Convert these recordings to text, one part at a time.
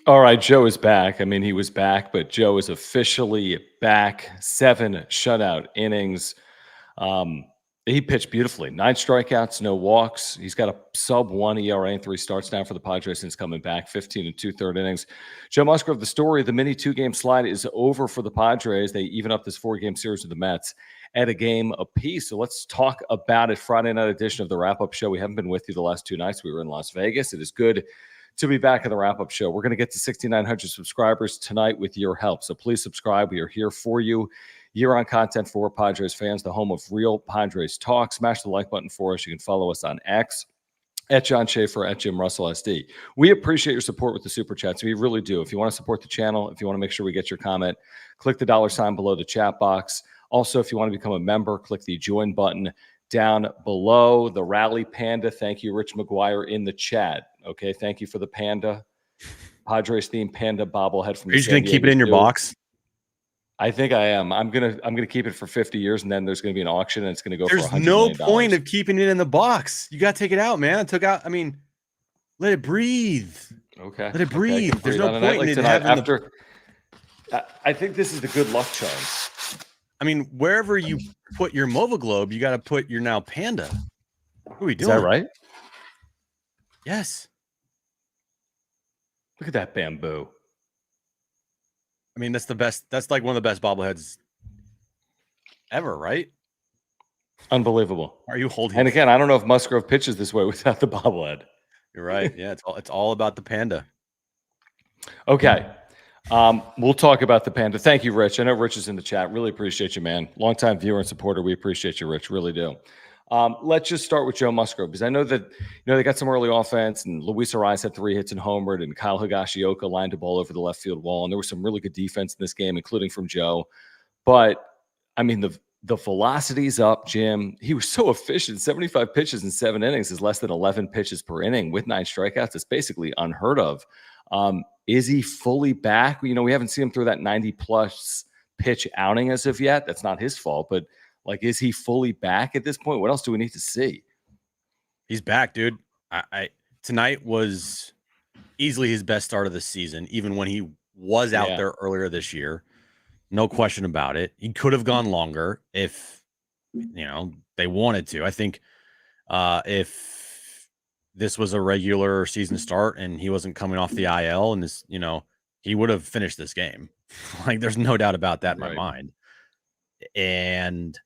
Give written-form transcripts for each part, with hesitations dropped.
All right, Joe is back. I mean, he was back, but Joe is officially back. 7 shutout innings. Um, he pitched beautifully. 9 strikeouts, no walks. He's got a sub-1 ERA and 3 starts now for the Padres since coming back. 15 and 2/3 innings. Joe Musgrove, the story of the mini 2-game slide is over for the Padres. They even up this 4-game series with the Mets at a game apiece. So let's talk about it. Friday night edition of the wrap-up show. We haven't been with you the last 2 nights. We were in Las Vegas. It is good to be back in the wrap-up show. We're going to get to 6,900 subscribers tonight with your help. So please subscribe. We are here for you. Year-on content for Padres fans, the home of real Padres talk. Smash the like button for us. You can follow us on X, at John Schaefer, at Jim Russell SD. We appreciate your support with the Super Chats. We really do. If you want to support the channel, if you want to make sure we get your comment, click the $ below the chat box. Also, if you want to become a member, click the join button down below. The Rally Panda, thank you, Rich McGuire, in the chat. Okay, thank you for the panda. Padres themed panda bobblehead from. Are you just going to keep it in your box? I think I am. I'm gonna keep it for 50 years, and then there's gonna be an auction, and it's gonna go There's for $100 no million. point of keeping it in the box. You got to take it out, man. Let it breathe. Okay. Let it breathe. There's no point like in tonight, having after. I think this is the good luck charm. I mean, wherever you put your Mova Globe, you got to put your now Panda. What are we doing? Is that right? Yes. Look at that bamboo. I mean, that's the best. That's like one of the best bobbleheads ever, right? Unbelievable. Are you holding? And again, I don't know if Musgrove pitches this way without the bobblehead. You're right. Yeah, it's all about the panda. Okay. We'll talk about the panda. Thank you, Rich. I know Rich is in the chat. Really appreciate you, man. Longtime viewer and supporter. We appreciate you, Rich. Really do. Let's just start with Joe Musgrove, because I know that they got some early offense, and Luis Ariz had 3 hits and homered, and Kyle Higashioka lined a ball over the left field wall, and there was some really good defense in this game, including from Joe. But I mean, the velocity's up, Jim. He was so efficient. 75 pitches in 7 innings is less than 11 pitches per inning with 9 strikeouts. It's basically unheard of. Is he fully back? We haven't seen him through that 90-plus pitch outing as of yet. That's not his fault, but is he fully back at this point? What else do we need to see? He's back, dude. Tonight was easily his best start of the season, even when he was out there earlier this year. No question about it. He could have gone longer if, they wanted to. I think if this was a regular season start and he wasn't coming off the IL and this, he would have finished this game. There's no doubt about that in my mind. And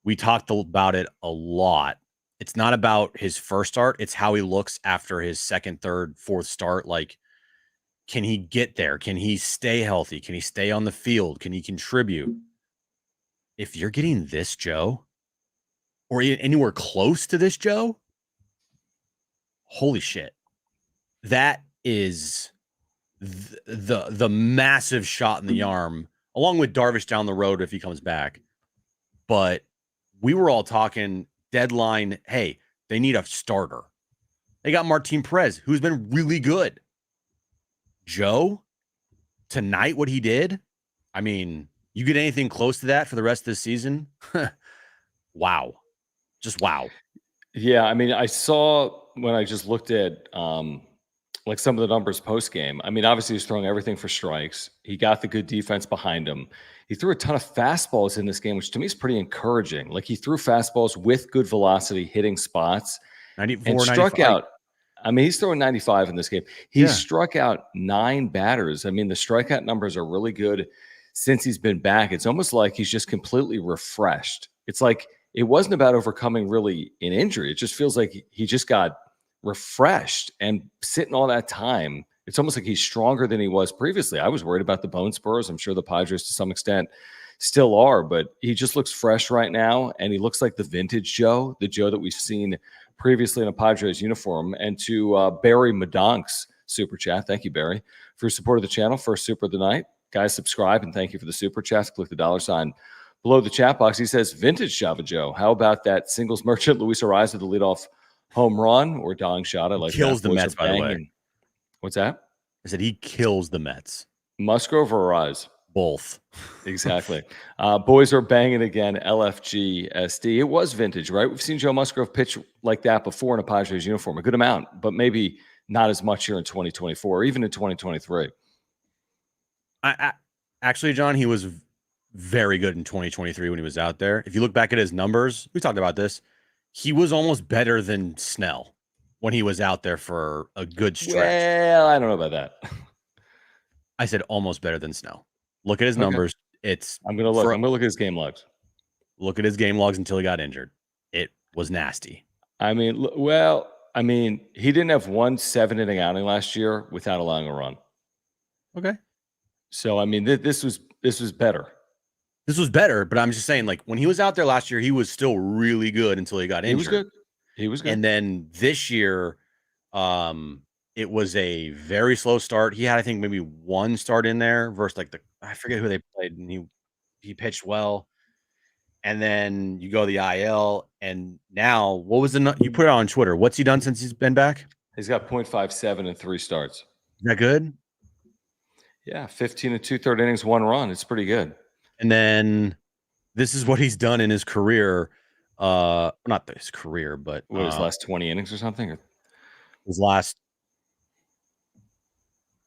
we talked about it a lot. It's not about his first start. It's how he looks after his second, third, fourth start. Can he get there? Can he stay healthy? Can he stay on the field? Can he contribute? If you're getting this Joe, or anywhere close to this Joe, holy shit. That is the massive shot in the arm, along with Darvish down the road if he comes back. But we were all talking deadline, hey, they need a starter. They got Martin Perez, who's been really good. Joe, tonight, what he did, I mean, you get anything close to that for the rest of the season? Wow. Just wow. Yeah, I mean, I saw when I just looked at some of the numbers post-game. I mean, obviously he's throwing everything for strikes. He got the good defense behind him. He threw a ton of fastballs in this game, which to me is pretty encouraging. He threw fastballs with good velocity, hitting spots. 94, and struck 95. out. I mean, he's throwing 95 in this game. He struck out 9 batters. I mean, the strikeout numbers are really good since he's been back. It's almost like he's just completely refreshed. It's like it wasn't about overcoming really an injury. It just feels like he just got refreshed and sitting all that time. It's almost like he's stronger than he was previously. I was worried about the bone spurs. I'm sure the Padres to some extent still are, but he just looks fresh right now. And he looks like the vintage Joe, the Joe that we've seen previously in a Padres uniform. And to Barry Madonk's super chat. Thank you, Barry, for your support of the channel. First super of the night. Guys, subscribe and thank you for the super chats. Click the $ below the chat box. He says, vintage Java Joe. How about that singles merchant Luis Ariz with the leadoff home run or dying shot? I like kills that. The Mets, by the way. What's that? I said he kills the Mets. Musgrove or Ariz? Both. Exactly. Boys are banging again. LFG SD. It was vintage, right? We've seen Joe Musgrove pitch like that before in a Padres uniform, a good amount, but maybe not as much here in 2024, or even in 2023. Actually, John, he was very good in 2023 when he was out there. If you look back at his numbers, we talked about this. He was almost better than Snell when he was out there for a good stretch. Well, I don't know about that. I said almost better than Snell. Look at his numbers. I'm gonna look. I'm gonna look at his game logs. Look at his game logs until he got injured. It was nasty. I mean, he didn't have one 7-inning outing last year without allowing a run. Okay. So I mean, this was better. This was better, but I'm just saying, like, when he was out there last year, he was still really good until he got injured. He was good. And then this year, it was a very slow start. He had, I think, maybe one start in there versus I forget who they played, and he pitched well. And then you go to the IL, and now what was you put it on Twitter? What's he done since he's been back? He's got .57 in 3 starts. Is that good? Yeah, 15 and 2/3 innings, 1 run. It's pretty good. And then this is what he's done in his career. Not his career, but his last 20 innings or something? His last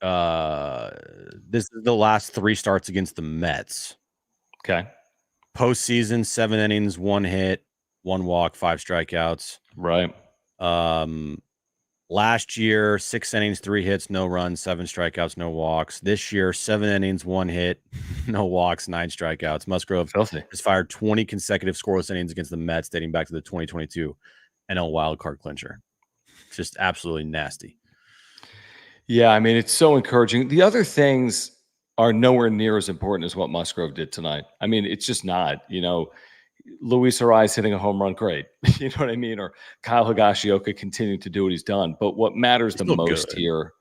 this is the last 3 starts against the Mets. Okay. Postseason, 7 innings, 1 hit, 1 walk, 5 strikeouts. Right. Last year, 6 innings, 3 hits, no runs, 7 strikeouts, no walks. This year, 7 innings, 1 hit, no walks, 9 strikeouts. Musgrove has fired 20 consecutive scoreless innings against the Mets dating back to the 2022 NL wildcard clincher. Just absolutely nasty. Yeah, I mean, it's so encouraging. The other things are nowhere near as important as what Musgrove did tonight. I mean, it's just not. Luis Ariz hitting a home run, great. You know what I mean? Or Kyle Higashioka continuing to do what he's done. But what matters the most here,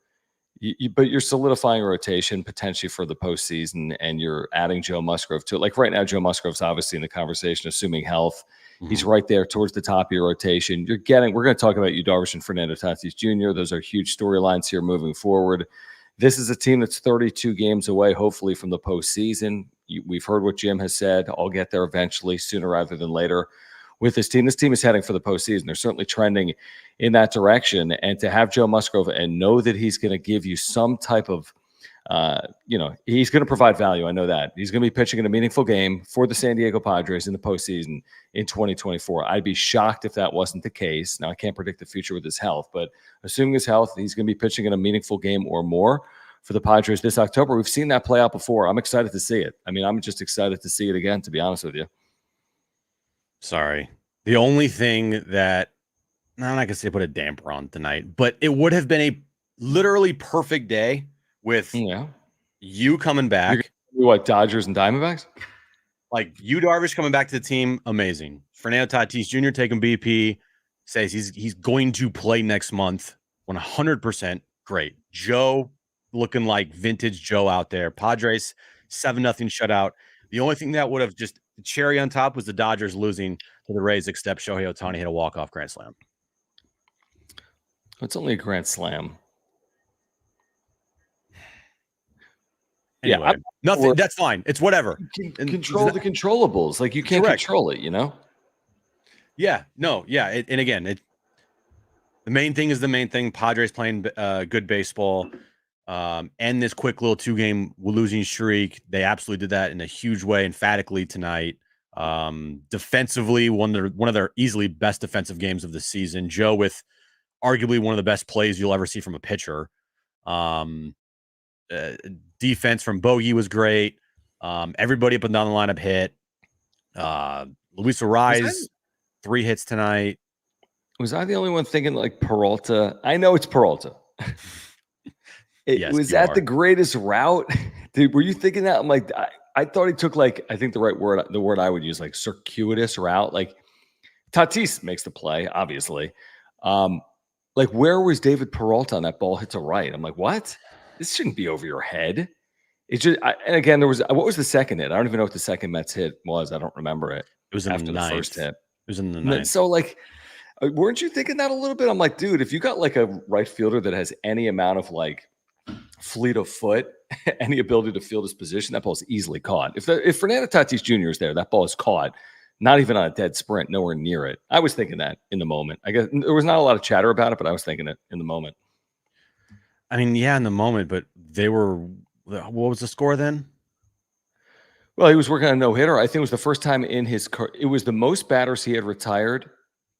but you're solidifying a rotation potentially for the postseason, and you're adding Joe Musgrove to it. Like right now, Joe Musgrove's obviously in the conversation, assuming health. Mm-hmm. He's right there towards the top of your rotation. We're going to talk about Yu Darvish and Fernando Tatis Jr. Those are huge storylines here moving forward. This is a team that's 32 games away, hopefully, from the postseason. We've heard what Jim has said. I'll get there eventually, sooner rather than later, with this team. This team is heading for the postseason. They're certainly trending in that direction. And to have Joe Musgrove and know that he's going to give you some type of, he's going to provide value. I know that. He's going to be pitching in a meaningful game for the San Diego Padres in the postseason in 2024. I'd be shocked if that wasn't the case. Now, I can't predict the future with his health, but assuming his health, he's going to be pitching in a meaningful game or more for the Padres this October. We've seen that play out before. I'm excited to see it. I mean, I'm just excited to see it again, to be honest with you. Sorry. The only thing that I'm not going to say put a damper on tonight, but it would have been a literally perfect day with you coming back. What, Dodgers and Diamondbacks? Like Yu Darvish coming back to the team, amazing. Fernando Tatis Jr. taking BP, says he's going to play next month, 100%. Great. Joe looking like vintage Joe out there. Padres 7-0 shutout. The only thing that would have just the cherry on top was the Dodgers losing to the Rays, except Shohei Ohtani hit a walk-off grand slam. It's only a grand slam. Anyway, nothing. That's fine. It's whatever. Control the controllables. Like you can't control it, Yeah. No. Yeah. And again, the main thing is the main thing. Padres playing good baseball. And this quick little 2-game losing streak. They absolutely did that in a huge way, emphatically tonight. Defensively, one of their easily best defensive games of the season. Joe with arguably one of the best plays you'll ever see from a pitcher. Defense from Bogey was great. Everybody up and down the lineup hit. Luis Ariz, 3 hits tonight. Was I the only one thinking like Peralta? I know it's Peralta. Yes, was that the greatest route? Dude, were you thinking that? I'm like, I thought he took the word I would use, like circuitous route. Like Tatis makes the play, obviously. Like where was David Peralta on that ball hit to right? I'm like, what? This shouldn't be over your head. It's just, and again, what was the second hit? I don't even know what the second Mets hit was. I don't remember it. It was after the first hit. It was in the ninth. So like, weren't you thinking that a little bit? I'm like, dude, if you got like a right fielder that has any amount of like fleet of foot, any ability to field his position, that ball is easily caught. If Fernando Tatis Jr. is there, that ball is caught. Not even on a dead sprint, nowhere near it. I was thinking that in the moment. I guess there was not a lot of chatter about it, but I was thinking it in the moment. I mean, yeah, in the moment, but they were. What was the score then? Well, he was working on a no-hitter. I think it was the first time in his career. It was the most batters he had retired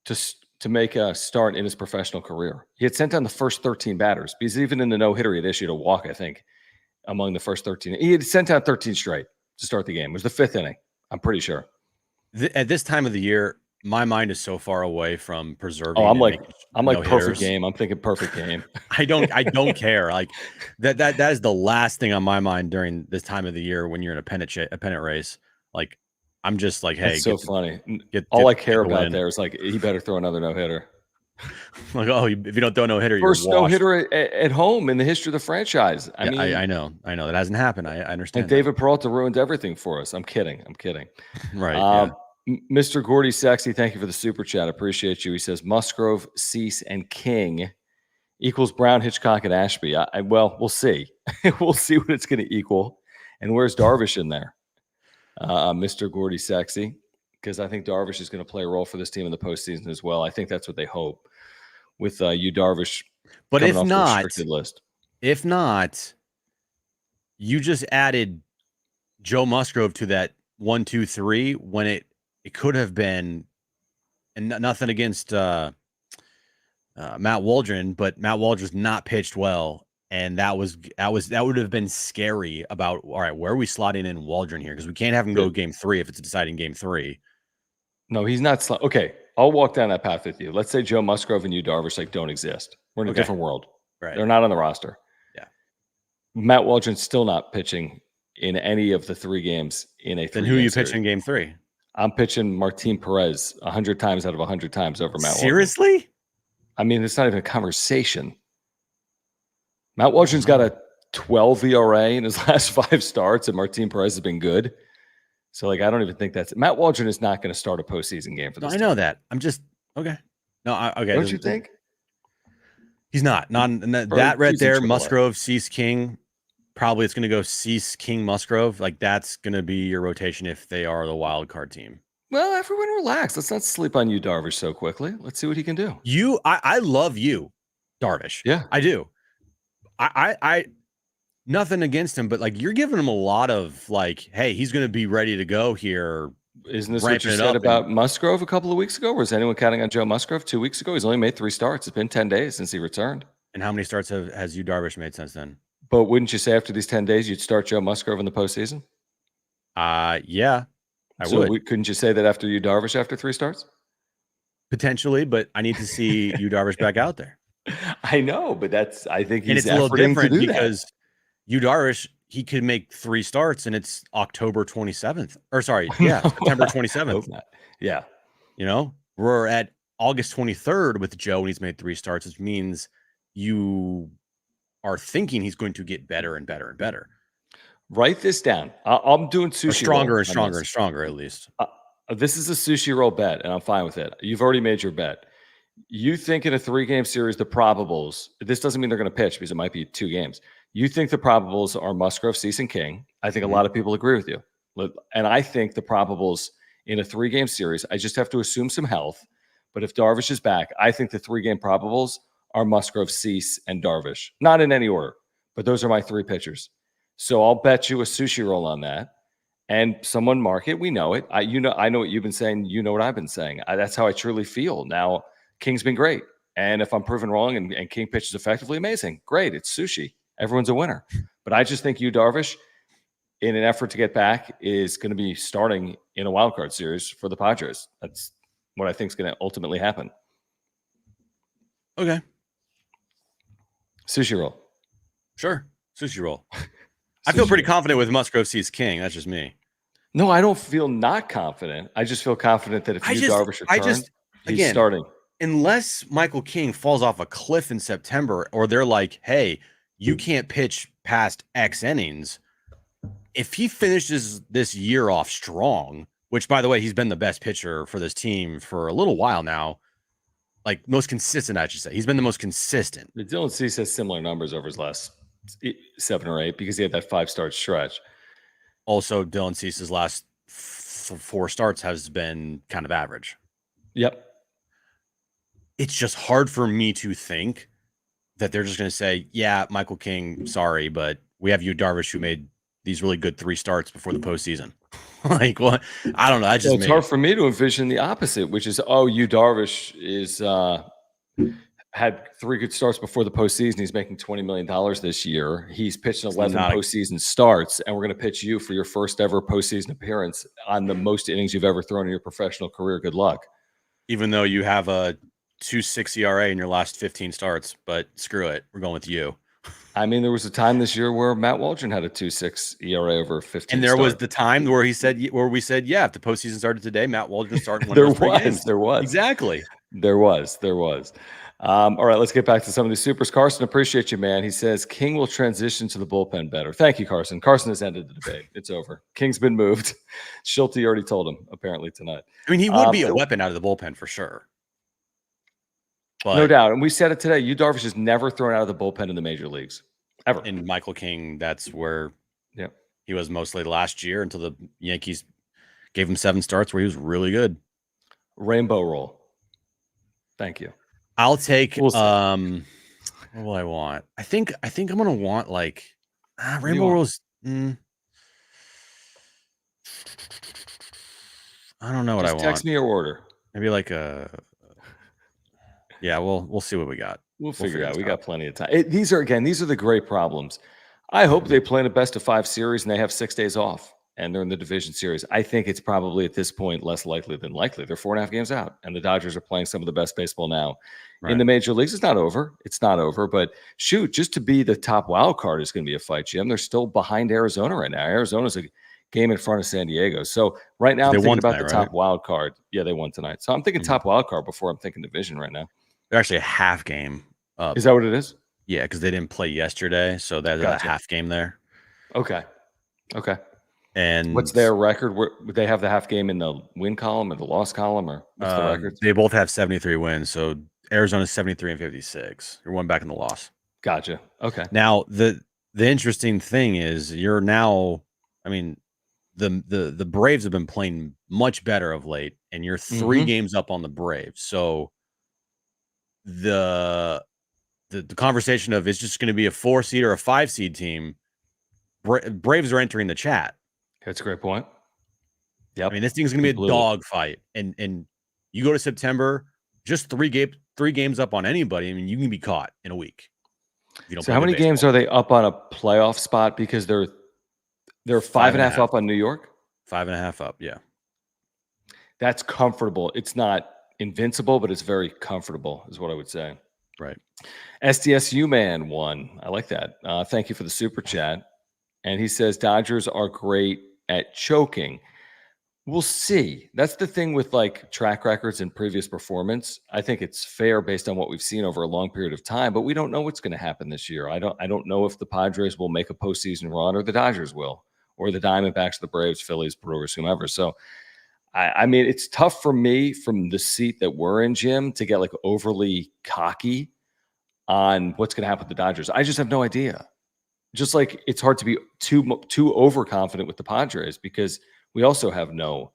to make a start in his professional career. He had sent down the first 13 batters because even in the no-hitter, he had issued a walk, I think, among the first 13. He had sent down 13 straight to start the game. It was the fifth inning, I'm pretty sure. At this time of the year, my mind is so far away from preserving. Oh, I'm like no perfect game. I'm thinking perfect game. I don't care. Like that is the last thing on my mind during this time of the year when you're in a pennant race. Like I'm just like, hey, that's so funny. All I care about there is like he better throw another no hitter. Like, oh, if you don't throw no hitter, first you're washed. no hitter at home in the history of the franchise. I mean, I know that hasn't happened. I understand. And David Peralta ruined everything for us. I'm kidding. Right. Mr. Gordy Sexy, thank you for the super chat. Appreciate you. He says Musgrove, Cease, and King equals Brown, Hitchcock, and Ashby. Well, we'll see. We'll see what it's going to equal. And where's Darvish in there? Mr. Gordy Sexy, because I think Darvish is going to play a role for this team in the postseason as well. I think that's what they hope with you, Darvish. But if off not, the restricted list. If not, you just added Joe Musgrove to that 1, 2, 3 when it could have been, and nothing against Matt Waldron, but Matt Waldron's not pitched well. And that would have been scary about, all right, where are we slotting in Waldron here? Because we can't have him go game 3 if it's a deciding game 3. No, he's not. Okay, I'll walk down that path with you. Let's say Joe Musgrove and you, Darvish, like don't exist. We're in a different world. Right. They're not on the roster. Yeah. Matt Waldron's still not pitching in any of the 3 games in a 3-game Then who are you series. pitching game 3? I'm pitching Martin Perez 100 times out of 100 times over Matt Waldron. Seriously? I mean, it's not even a conversation. Matt Waldron's got a 12 ERA in his last 5 starts, and Martin Perez has been good. So, like, I don't even think that's – Matt Waldron is not going to start a postseason game for this team. I know that. I'm just – okay. No, okay. Don't you think? He's not. That right there, Musgrove, Cease, King. Probably it's going to go Cease, King, Musgrove. Like, that's going to be your rotation if they are the wild card team. Well, everyone relax. Let's not sleep on you, Darvish, so quickly. Let's see what he can do. I love you, Darvish. Yeah. I do. I nothing against him, but like you're giving him a lot of like, hey, he's going to be ready to go here. Isn't this what you said about Musgrove a couple of weeks ago? Was anyone counting on Joe Musgrove 2 weeks ago? He's only made 3 starts. It's been 10 days since he returned. And how many starts has you Darvish made since then? But wouldn't you say after these 10 days you'd start Joe Musgrove in the postseason? Yeah, I would. Couldn't you say that after you Darvish after 3 starts? Potentially, but I need to see you Darvish back out there. I know, but I think he's and it's a little different because you Darvish, he could make 3 starts and it's October 27th. Or sorry, September 27th. Yeah. You know, we're at August 23rd with Joe and he's made 3 starts, which means you are thinking he's going to get better and better and better. Write this down. I'm doing sushi. Stronger and stronger and stronger, at least. This is a sushi roll bet, and I'm fine with it. You've already made your bet. You think in a 3-game series, the probables, this doesn't mean they're going to pitch because it might be 2 games. You think the probables are Musgrove, Cease, and King. I think a lot of people agree with you. And I think the probables in a 3-game series, I just have to assume some health. But if Darvish is back, I think the 3-game probables are Musgrove, Cease, and Darvish. Not in any order, but those are my 3 pitchers. So I'll bet you a sushi roll on that. And someone mark it. We know it. I know what you've been saying. You know what I've been saying. That's how I truly feel. Now, King's been great. And if I'm proven wrong and King pitches effectively, amazing. Great. It's sushi. Everyone's a winner. But I just think you, Darvish, in an effort to get back, is going to be starting in a wild card series for the Padres. That's what I think is going to ultimately happen. Okay. Sushi roll. Sure. Sushi roll. I feel pretty confident with Musgrove, Cease, King. That's just me. No, I don't feel not confident. I just feel confident that if Darvish returns, he's starting. Unless Michael King falls off a cliff in September or they're like, hey, you can't pitch past X innings. If he finishes this year off strong, which, by the way, he's been the best pitcher for this team for a little while now, like most consistent, I should say. He's been the most consistent. Dylan Cease has similar numbers over his last 7 or 8 because he had that 5-start stretch. Also, Dylan Cease's last 4 starts has been kind of average. Yep. It's just hard for me to think that they're just going to say, yeah, Michael King, sorry, but we have Yu Darvish who made these really good 3 starts before the postseason. Like, what? I don't know. I just It's hard for me to envision the opposite, which is, Yu Darvish is had 3 good starts before the postseason. He's making $20 million this year. He's pitched 11 postseason starts, and we're going to pitch you for your first ever postseason appearance on the most innings you've ever thrown in your professional career. Good luck. Even though you have a 2.6 ERA in your last 15 starts, but screw it. We're going with you. I mean, there was a time this year where Matt Waldron had a 2.6 ERA over 15. And there was the time where we said, yeah, if the postseason started today, Matt Waldron starting one there of those 3 games. There was. Exactly. There was. All right, let's get back to some of these supers. Carson, appreciate you, man. He says King will transition to the bullpen better. Thank you, Carson. Carson has ended the debate. It's over. King's been moved. Schulte already told him, apparently, tonight. I mean, he would be a weapon out of the bullpen for sure. But, no doubt. And we said it today. Yu Darvish is never thrown out of the bullpen in the major leagues, ever. And Michael King, that's where he was mostly last year until the Yankees gave him 7 starts where he was really good. Rainbow roll. Thank you. I'll take what will I want? I think I'm gonna want like rainbow rolls. I don't know what I want. Text me your order. Maybe like we'll see what we got. We'll figure it out. We got plenty of time. These are the great problems. I hope they play in a best of 5 series and they have 6 days off and they're in the division series. I think it's probably at this point less likely than likely. They're 4.5 games out, and the Dodgers are playing some of the best baseball now in the major leagues. It's not over. But shoot, just to be the top wild card is going to be a fight, Jim. They're still behind Arizona right now. Arizona's a game in front of San Diego. So right now I'm thinking about the top wild card. Yeah, they won tonight. So I'm thinking top wild card before I'm thinking division right now. They're actually a half game up. Is that what it is? Yeah, because they didn't play yesterday, so there's a half game there. Okay. And what's their record? Would they have the half game in the win column or the loss column, or what's the record? They both have 73 wins. So Arizona's 73 and 56. You're one back in the loss. Gotcha. Okay. Now the interesting thing is you're now. I mean, the Braves have been playing much better of late, and you're 3 games up on the Braves. So the conversation of it's just going to be a 4 seed or a 5 seed team. Braves are entering the chat. That's a great point. Yeah, I mean, this thing's going to be a dog fight, and you go to September, just 3 games up on anybody. I mean, you can be caught in a week. So how many games are they up on a playoff spot? Because they're 5.5 up on New York. 5.5 up. Yeah, that's comfortable. It's not invincible, but it's very comfortable, is what I would say. Right. SDSU man won. I like that. Thank you for the super chat. And he says Dodgers are great at choking. We'll see. That's the thing with like track records and previous performance. I think it's fair based on what we've seen over a long period of time, but we don't know what's going to happen this year. I don't know if the Padres will make a postseason run or the Dodgers will, or the Diamondbacks, the Braves, Phillies, Brewers, whomever. So, I mean, it's tough for me from the seat that we're in, Jim, to get like overly cocky on what's going to happen with the Dodgers. I just have no idea. Just like it's hard to be too overconfident with the Padres because we also have no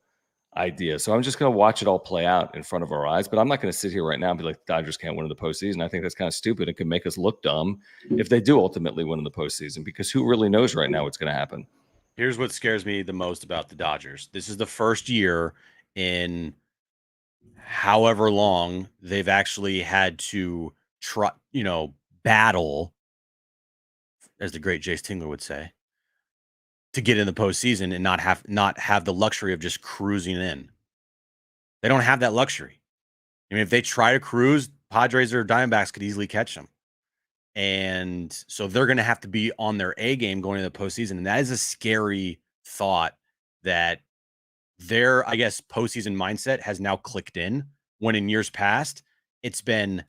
idea. So I'm just going to watch it all play out in front of our eyes. But I'm not going to sit here right now and be like, the Dodgers can't win in the postseason. I think that's kind of stupid. It could make us look dumb if they do ultimately win in the postseason, because who really knows right now what's going to happen? Here's what scares me the most about the Dodgers. This is the first year in however long they've actually had to try, battle, as the great Jace Tingler would say, to get in the postseason and not have the luxury of just cruising in. They don't have that luxury. I mean, if they try to cruise, Padres or Diamondbacks could easily catch them. And so they're going to have to be on their A game going into the postseason. And that is a scary thought that their, I guess, postseason mindset has now clicked in, when in years past, it's been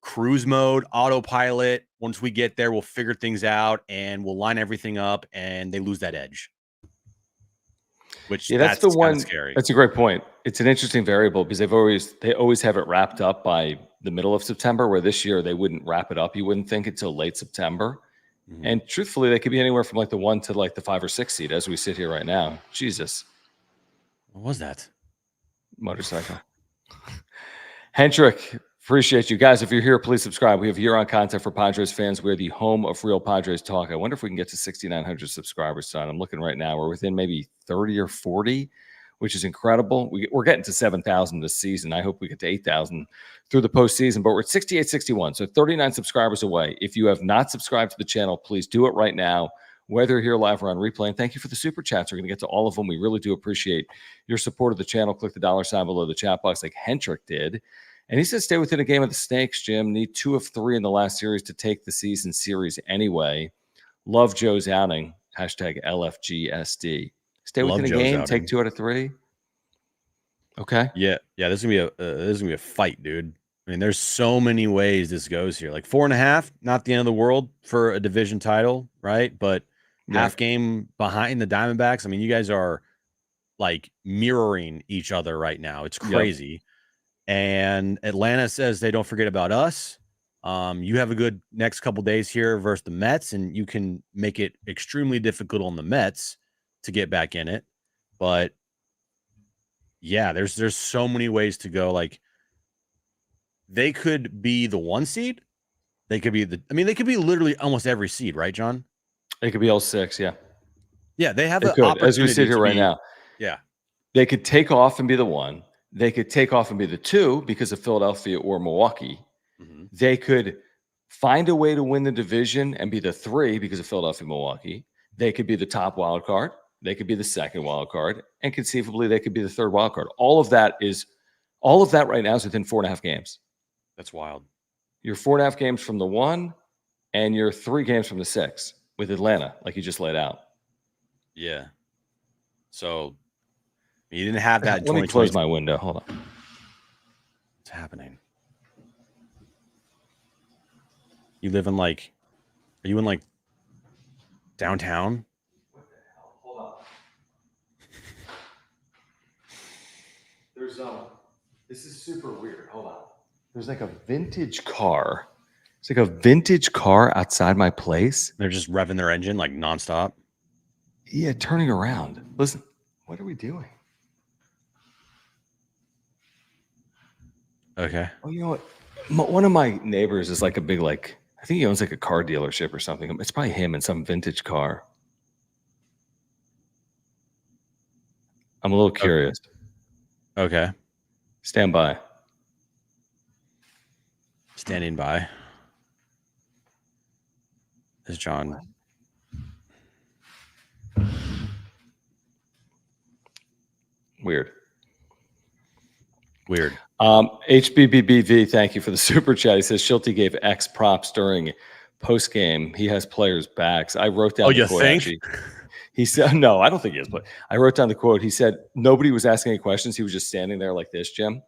cruise mode, autopilot. Once we get there, we'll figure things out and we'll line everything up, and they lose that edge. Which that's the one. Scary. That's a great point. It's an interesting variable because they always have it wrapped up by the middle of September, where this year they wouldn't wrap it up. You wouldn't think until late September. Mm-hmm. And truthfully, they could be anywhere from like the 1 to like the 5 or 6 seed as we sit here right now. Jesus. What was that? Motorcycle. Hendrick, Appreciate you guys. If you're here, please subscribe. We have year-round content for Padres fans. We're the home of real Padres talk. I wonder if we can get to 6,900 subscribers, son. I'm looking right now. We're within maybe 30 or 40, which is incredible. We're getting to 7,000 this season. I hope we get to 8,000 through the postseason, but we're at 6861, so 39 subscribers away. If you have not subscribed to the channel, please do it right now, whether you're here live or on replay. And thank you for the super chats. We're going to get to all of them. We really do appreciate your support of the channel. Click the $ below the chat box like Hendrick did. And he said, stay within a game of the Snakes, Jim. Need 2 of 3 in the last series to take the season series anyway. Love Joe's outing. Hashtag LFGSD. Stay within a game, take 2 out of 3. Okay. Yeah. This is gonna be a fight, dude. I mean, there's so many ways this goes here. Like 4.5, not the end of the world for a division title, right? But half game behind the Diamondbacks. I mean, you guys are like mirroring each other right now. It's crazy. Yep. And Atlanta says they don't forget about us. You have a good next couple days here versus the Mets, and you can make it extremely difficult on the Mets to get back in it. But yeah, there's so many ways to go. Like they could be the 1 seed. They could be they could be literally almost every seed, right, John? They could be all 6, yeah. Yeah, they have the opportunity as we sit here right now. Yeah. They could take off and be the 1. They could take off and be the 2 because of Philadelphia or Milwaukee. Mm-hmm. They could find a way to win the division and be the 3 because of Philadelphia, Milwaukee. They could be the top wild card. They could be the second wild card. And conceivably, they could be the third wild card. All of that right now is within 4.5 games. That's wild. You're 4.5 games from the 1, and you're 3 games from the 6 with Atlanta, like you just laid out. Yeah. So you didn't have that. Let me close my window. Hold on. What's happening? You live in are you in downtown? What the hell? Hold on. There's this is super weird. Hold on. There's like a vintage car. It's like a vintage car outside my place. They're just revving their engine like nonstop. Yeah, turning around. Listen, what are we doing? Okay. Oh, you know what? One of my neighbors is like a big, I think he owns like a car dealership or something. It's probably him in some vintage car. I'm a little curious. Okay. Stand by. Standing by. Is John. Weird. HBBBV, thank you for the super chat. He says Schulte gave X props during post game. He has players' backs. I wrote down the quote. Actually. He said, no, I don't think he is, but I wrote down the quote. He said nobody was asking any questions. He was just standing there like this, Jim.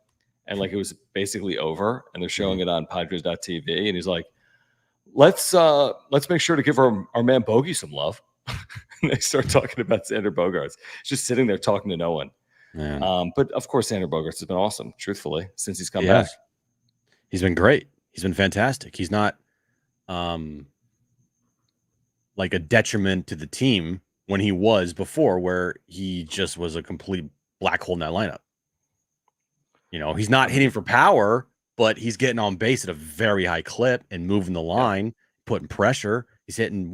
And it was basically over. And they're showing it on Padres.tv. And he's like, let's make sure to give our man Bogey some love. And they start talking about Xander Bogaerts. Just sitting there talking to no one. But of course, Xander Bogaerts has been awesome, truthfully, since he's come back. He's been great. He's been fantastic. He's not like a detriment to the team when he was before, where he just was a complete black hole in that lineup. He's not hitting for power, but he's getting on base at a very high clip and moving the line, putting pressure. He's hitting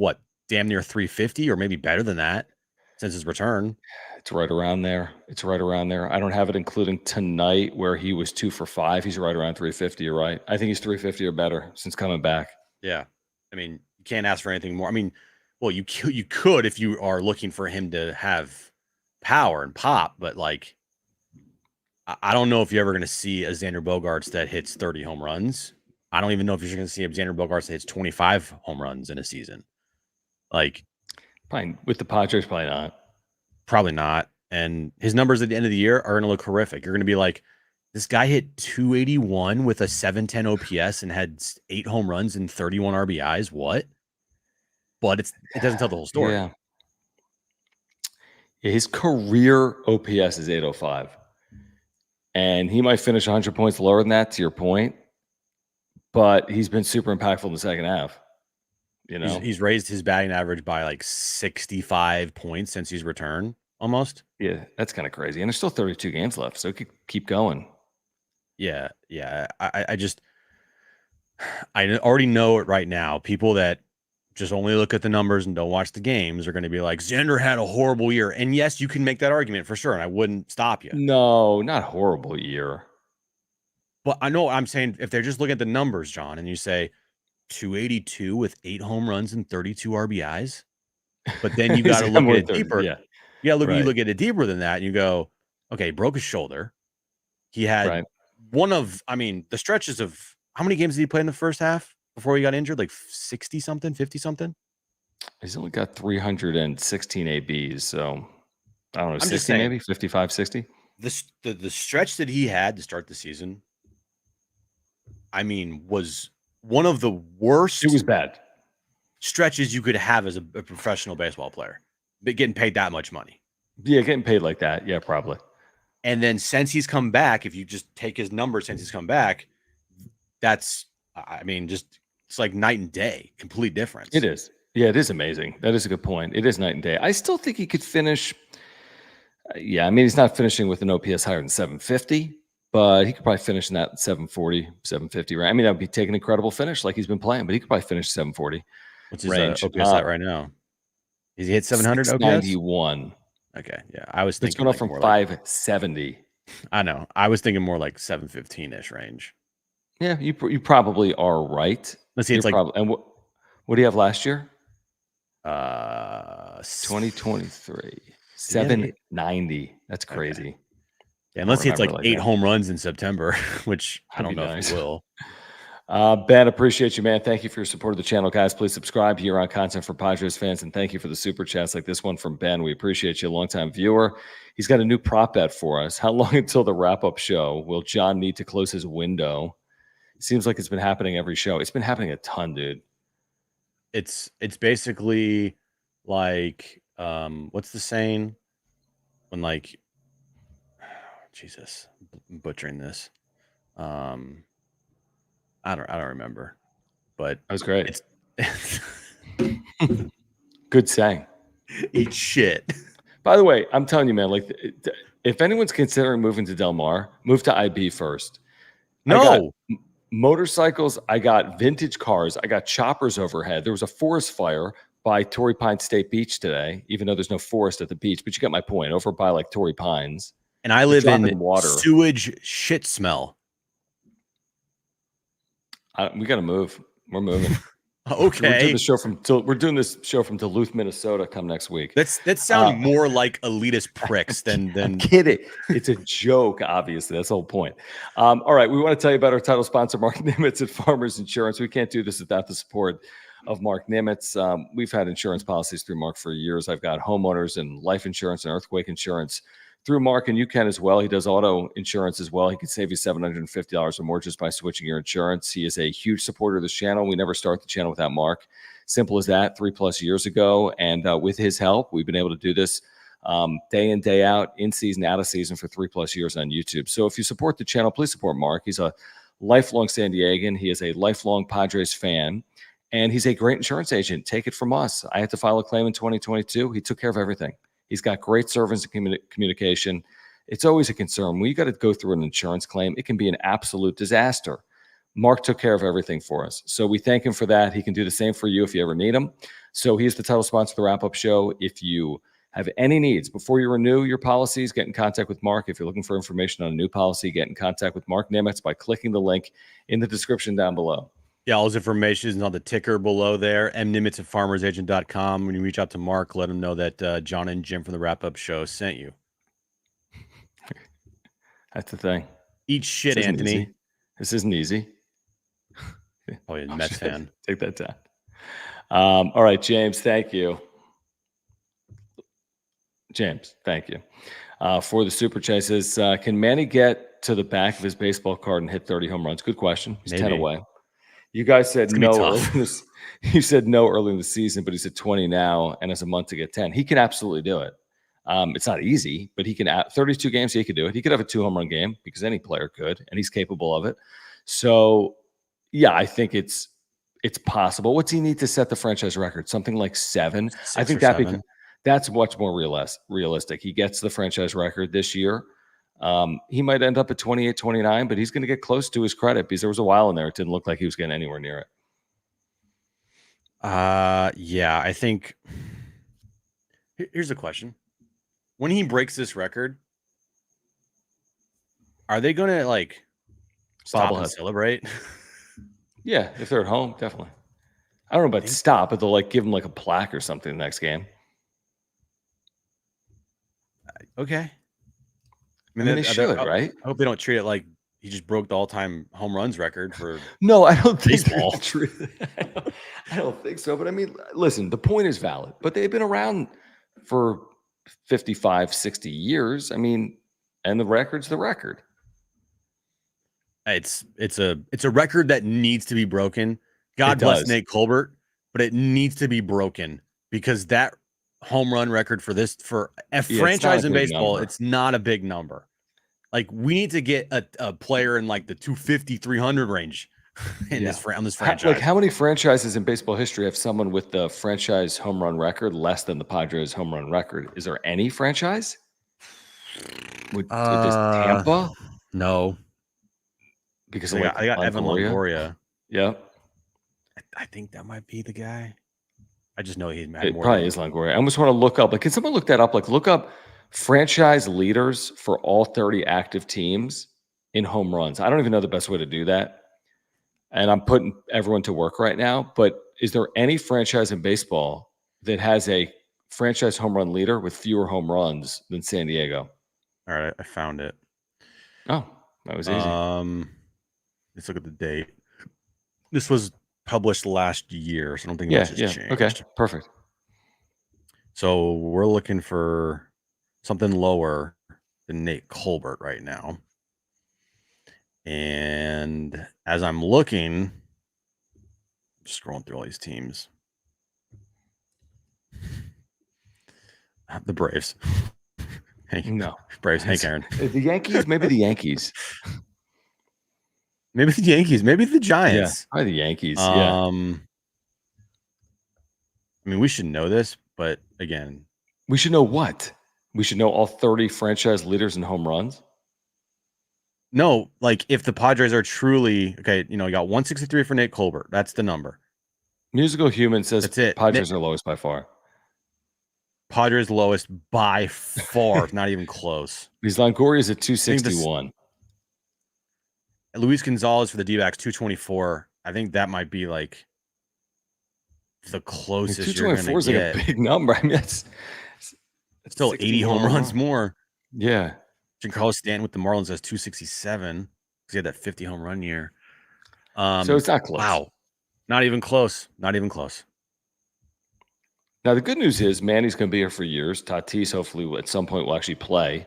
damn near 350 or maybe better than that since his return. It's right around there. I don't have it including tonight where he was 2 for 5. He's right around 350. You're right. I think he's 350 or better since coming back. Yeah. I mean, you can't ask for anything more. I mean, well, you could if you are looking for him to have power and pop, but I don't know if you're ever going to see a Xander Bogaerts that hits 30 home runs. I don't even know if you're going to see a Xander Bogaerts that hits 25 home runs in a season. Probably with the Padres, probably not. Probably not. And his numbers at the end of the year are going to look horrific. You're going to be like, this guy hit 281 with a 710 OPS and had 8 home runs and 31 RBIs. What? But it doesn't tell the whole story. Yeah. His career OPS is 805. And he might finish 100 points lower than that, to your point. But he's been super impactful in the second half. He's raised his batting average by 65 points since he's returned, almost. Yeah, that's kind of crazy. And there's still 32 games left, so it could keep going. Yeah. I just I already know it right now. People that just only look at the numbers and don't watch the games are going to be like, Xander had a horrible year. And yes, you can make that argument for sure. And I wouldn't stop you. No, not horrible year. But I know what I'm saying. If they're just looking at the numbers, John, and you say 282 with 8 home runs and 32 RBIs, but then you got to look at it deeper. Yeah. You look at it deeper than that, and you go, okay, he broke his shoulder. He had the stretches of how many games did he play in the first half before he got injured? Like 60 something, 50 something. He's only got 316 ABs, so I don't know, I'm 60 just saying, maybe 55, 60. The stretch that he had to start the season, I mean, was one of the worst. It was bad stretches you could have as a professional baseball player, but getting paid that much money. Yeah, getting paid like that. Yeah, probably. And then since he's come back, if you just take his numbers since he's come back, that's, I mean, just it's like night and day, complete difference. It is. Yeah, it is amazing. That is a good point. It is night and day. I still think he could finish. Yeah, I mean, he's not finishing with an OPS higher than 750, but he could probably finish in that 740, 750 range. I mean, that would be taking an incredible finish like he's been playing, but he could probably finish 740. What's his OPS at right now? Is he hit 700 OPS? 91. Okay, yeah. I was thinking it's going up from 570. I know. I was thinking more like 715-ish range. Yeah, you probably are right. Let's see. It's like, and what do you have last year? 2023. 790. That's crazy. Okay. Yeah, and let's see, it's like 8 home runs in September, which I don't know if he will. Ben, appreciate you, man. Thank you for your support of the channel, guys. Please subscribe here on Content for Padres fans, and thank you for the super chats like this one from Ben. We appreciate you, a longtime viewer. He's got a new prop bet for us. How long until the wrap-up show will John need to close his window? Seems like it's been happening every show. It's been happening a ton, dude. It's basically like what's the saying when like Jesus, I'm butchering this. I don't remember, but that was great. It's good saying. Eat shit. By the way, I'm telling you, man, like if anyone's considering moving to Del Mar, move to IB first. No. Motorcycles, I got vintage cars, I got choppers overhead. There was a forest fire by Torrey Pines State Beach today, even though there's no forest at the beach, but you get my point, over by like Torrey Pines. And I live in water. Sewage shit smell. We got to move. We're moving. Okay. We're doing this show from Duluth, Minnesota come next week. That sounds more like elitist pricks than I'm kidding. It's a joke, obviously. That's the whole point. All right. We want to tell you about our title sponsor, Mark Nimetz at Farmers Insurance. We can't do this without the support of Mark Nimetz. We've had insurance policies through Mark for years. I've got homeowners and life insurance and earthquake insurance through Mark, and you can as well. He does auto insurance as well. He can save you $750 or more just by switching your insurance. He is a huge supporter of this channel. We never start the channel without Mark. Simple as that, 3+ years ago. And with his help, we've been able to do this day in, day out, in season, out of season for 3+ years on YouTube. So if you support the channel, please support Mark. He's a lifelong San Diegan. He is a lifelong Padres fan, and he's a great insurance agent. Take it from us. I had to file a claim in 2022. He took care of everything. He's got great service and communication. It's always a concern. When you got to go through an insurance claim, it can be an absolute disaster. Mark took care of everything for us. So we thank him for that. He can do the same for you if you ever need him. So he's the title sponsor of the wrap-up show. If you have any needs before you renew your policies, get in contact with Mark. If you're looking for information on a new policy, get in contact with Mark Nimetz by clicking the link in the description down below. Yeah, all his information is on the ticker below there, mnimetz at farmersagent.com. When you reach out to Mark, let him know that John and Jim from the wrap-up show sent you. That's the thing. Eat shit, Anthony. Easy. This isn't easy. Oh, you're a Mets fan. Take that down. All right, James, thank you. James, thank you for the super chases. Can Manny get to the back of his baseball card and hit 30 home runs? Good question. He's Maybe. 10 away. You guys said no. You said no early in the season, but he's at 20 now and has a month to get 10. He can absolutely do it. It's not easy, but he can. 32 games, he could do it. He could have a 2 home run game because any player could, and he's capable of it. So, yeah, I think it's possible. What's he need to set the franchise record? Something like 7. I think that's much more realistic. He gets the franchise record this year. He might end up at 28, 29, but he's going to get close to his credit because there was a while in there it didn't look like he was getting anywhere near it. Yeah, I think here's the question. When he breaks this record, are they going to like stop and celebrate? Yeah, if they're at home, definitely. I don't know about stop, but they'll like give him like a plaque or something the next game. Okay. I mean they should, right? I hope they don't treat it like he just broke the all-time home runs record for No, I don't think baseball. I don't think so. But I mean, listen, the point is valid, but they've been around for 55, 60 years. I mean, and the record's the record. It's a record that needs to be broken. God bless Nate Colbert, but it needs to be broken because that home run record for a franchise in baseball, it's not a big number. Like we need to get a player in like the 250, 300 range on this franchise. Like how many franchises in baseball history have someone with the franchise home run record less than the Padres home run record? Is there any franchise? With this Tampa? No. Because I got Evan Longoria. Yeah. I think that might be the guy. I just know he's mad. It probably is Longoria. I almost want to look up. Like, can someone look that up? Like, look up franchise leaders for all 30 active teams in home runs. I don't even know the best way to do that. And I'm putting everyone to work right now. But is there any franchise in baseball that has a franchise home run leader with fewer home runs than San Diego? All right, I found it. Oh, that was easy. Let's look at the date. This was published last year, so I don't think much has changed. Okay, perfect. So we're looking for something lower than Nate Colbert right now. And as I'm looking, scrolling through all these teams, the Braves. Braves. Hank Aaron. The Yankees, maybe the Yankees. Maybe the Yankees, maybe the Giants. Yeah, probably the Yankees. I mean, we should know this, but again, we should know what? We should know all 30 franchise leaders in home runs. No, like if the Padres are truly okay, you got 163 for Nate Colbert. That's the number. Musical Human says that's it. Padres are lowest by far. Padres lowest by far, not even close. Because Longoria is at 261. Luis Gonzalez for the D-backs 224. I think that might be like the closest you're going to get. 224 is like a big number. I mean, it's still 80 home runs more. Yeah. Giancarlo Stanton with the Marlins has 267 because he had that 50 home run year. So it's not close. Wow. Not even close. Not even close. Now, the good news is Manny's going to be here for years. Tatis, hopefully, at some point will actually play,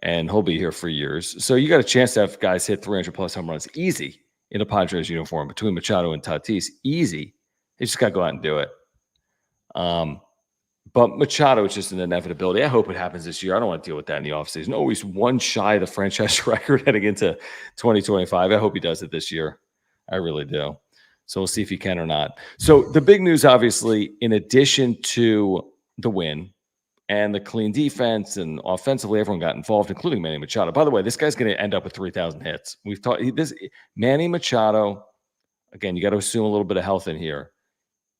and he'll be here for years. So you got a chance to have guys hit 300-plus home runs easy in a Padres uniform between Machado and Tatis. Easy. They just got to go out and do it. But Machado is just an inevitability. I hope it happens this year. I don't want to deal with that in the offseason. Always one shy of the franchise record heading into 2025. I hope he does it this year. I really do. So we'll see if he can or not. So the big news, obviously, in addition to the win and the clean defense and offensively, everyone got involved, including Manny Machado. By the way, this guy's going to end up with 3,000 hits. We've talked this. Manny Machado, again, you got to assume a little bit of health in here,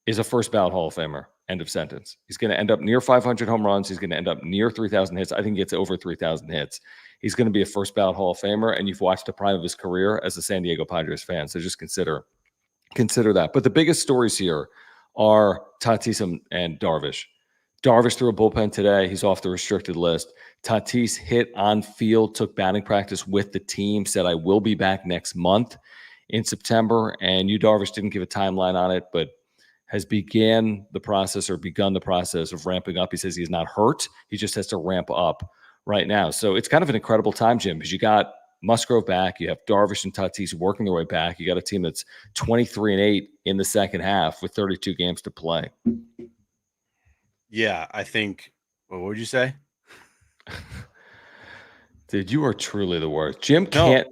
is a first ballot Hall of Famer. End of sentence. He's going to end up near 500 home runs. He's going to end up near 3,000 hits. I think he gets over 3,000 hits. He's going to be a first ballot Hall of Famer, and you've watched the prime of his career as a San Diego Padres fan. So just consider that. But the biggest stories here are Tatis and Darvish. Darvish threw a bullpen today. He's off the restricted list. Tatis hit on field, took batting practice with the team, said, I will be back next month in September. And Darvish didn't give a timeline on it, but has begun the process of ramping up. He says he's not hurt. He just has to ramp up right now. So it's kind of an incredible time, Jim, because you got Musgrove back. You have Darvish and Tatis working their way back. You got a team that's 23-8 in the second half with 32 games to play. Yeah, I think. What would you say? Dude, you are truly the worst. Jim can't.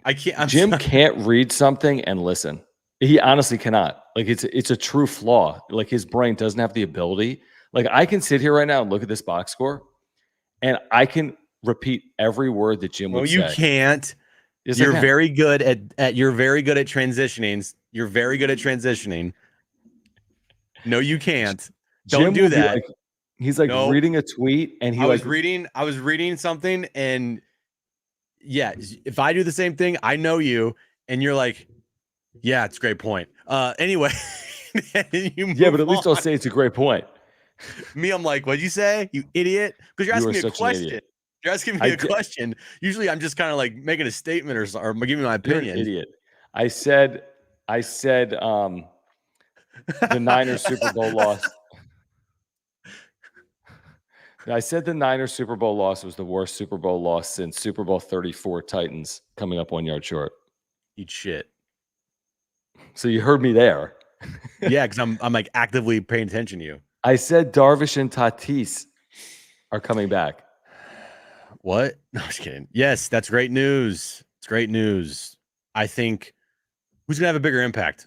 I can't. Jim can't read something and listen. He honestly cannot. Like it's a true flaw. Like his brain doesn't have the ability. Like I can sit here right now and look at this box score, and I can repeat every word that Jim would say. No, you can't. Yes, You're very good at you're very good at transitioning. You're very good at transitioning. No, you can't. Don't do that. He's like reading a tweet, and I was reading something, and yeah, if I do the same thing, I know you, and you're like, yeah, it's a great point. Anyway, but at least I'll say it's a great point. Me, I'm like, what'd you say, you idiot? Because you're asking me a question. You're asking me a question. Usually, I'm just kind of like making a statement or giving my opinion. You're an idiot. I said the Niners Super Bowl loss. I said the Niners Super Bowl loss was the worst Super Bowl loss since Super Bowl 34 Titans coming up 1 yard short. Eat shit. So you heard me there. Yeah, because I'm like actively paying attention to you. I said Darvish and Tatis are coming back. What? No, I'm just kidding. Yes, that's great news. It's great news. I think who's gonna have a bigger impact?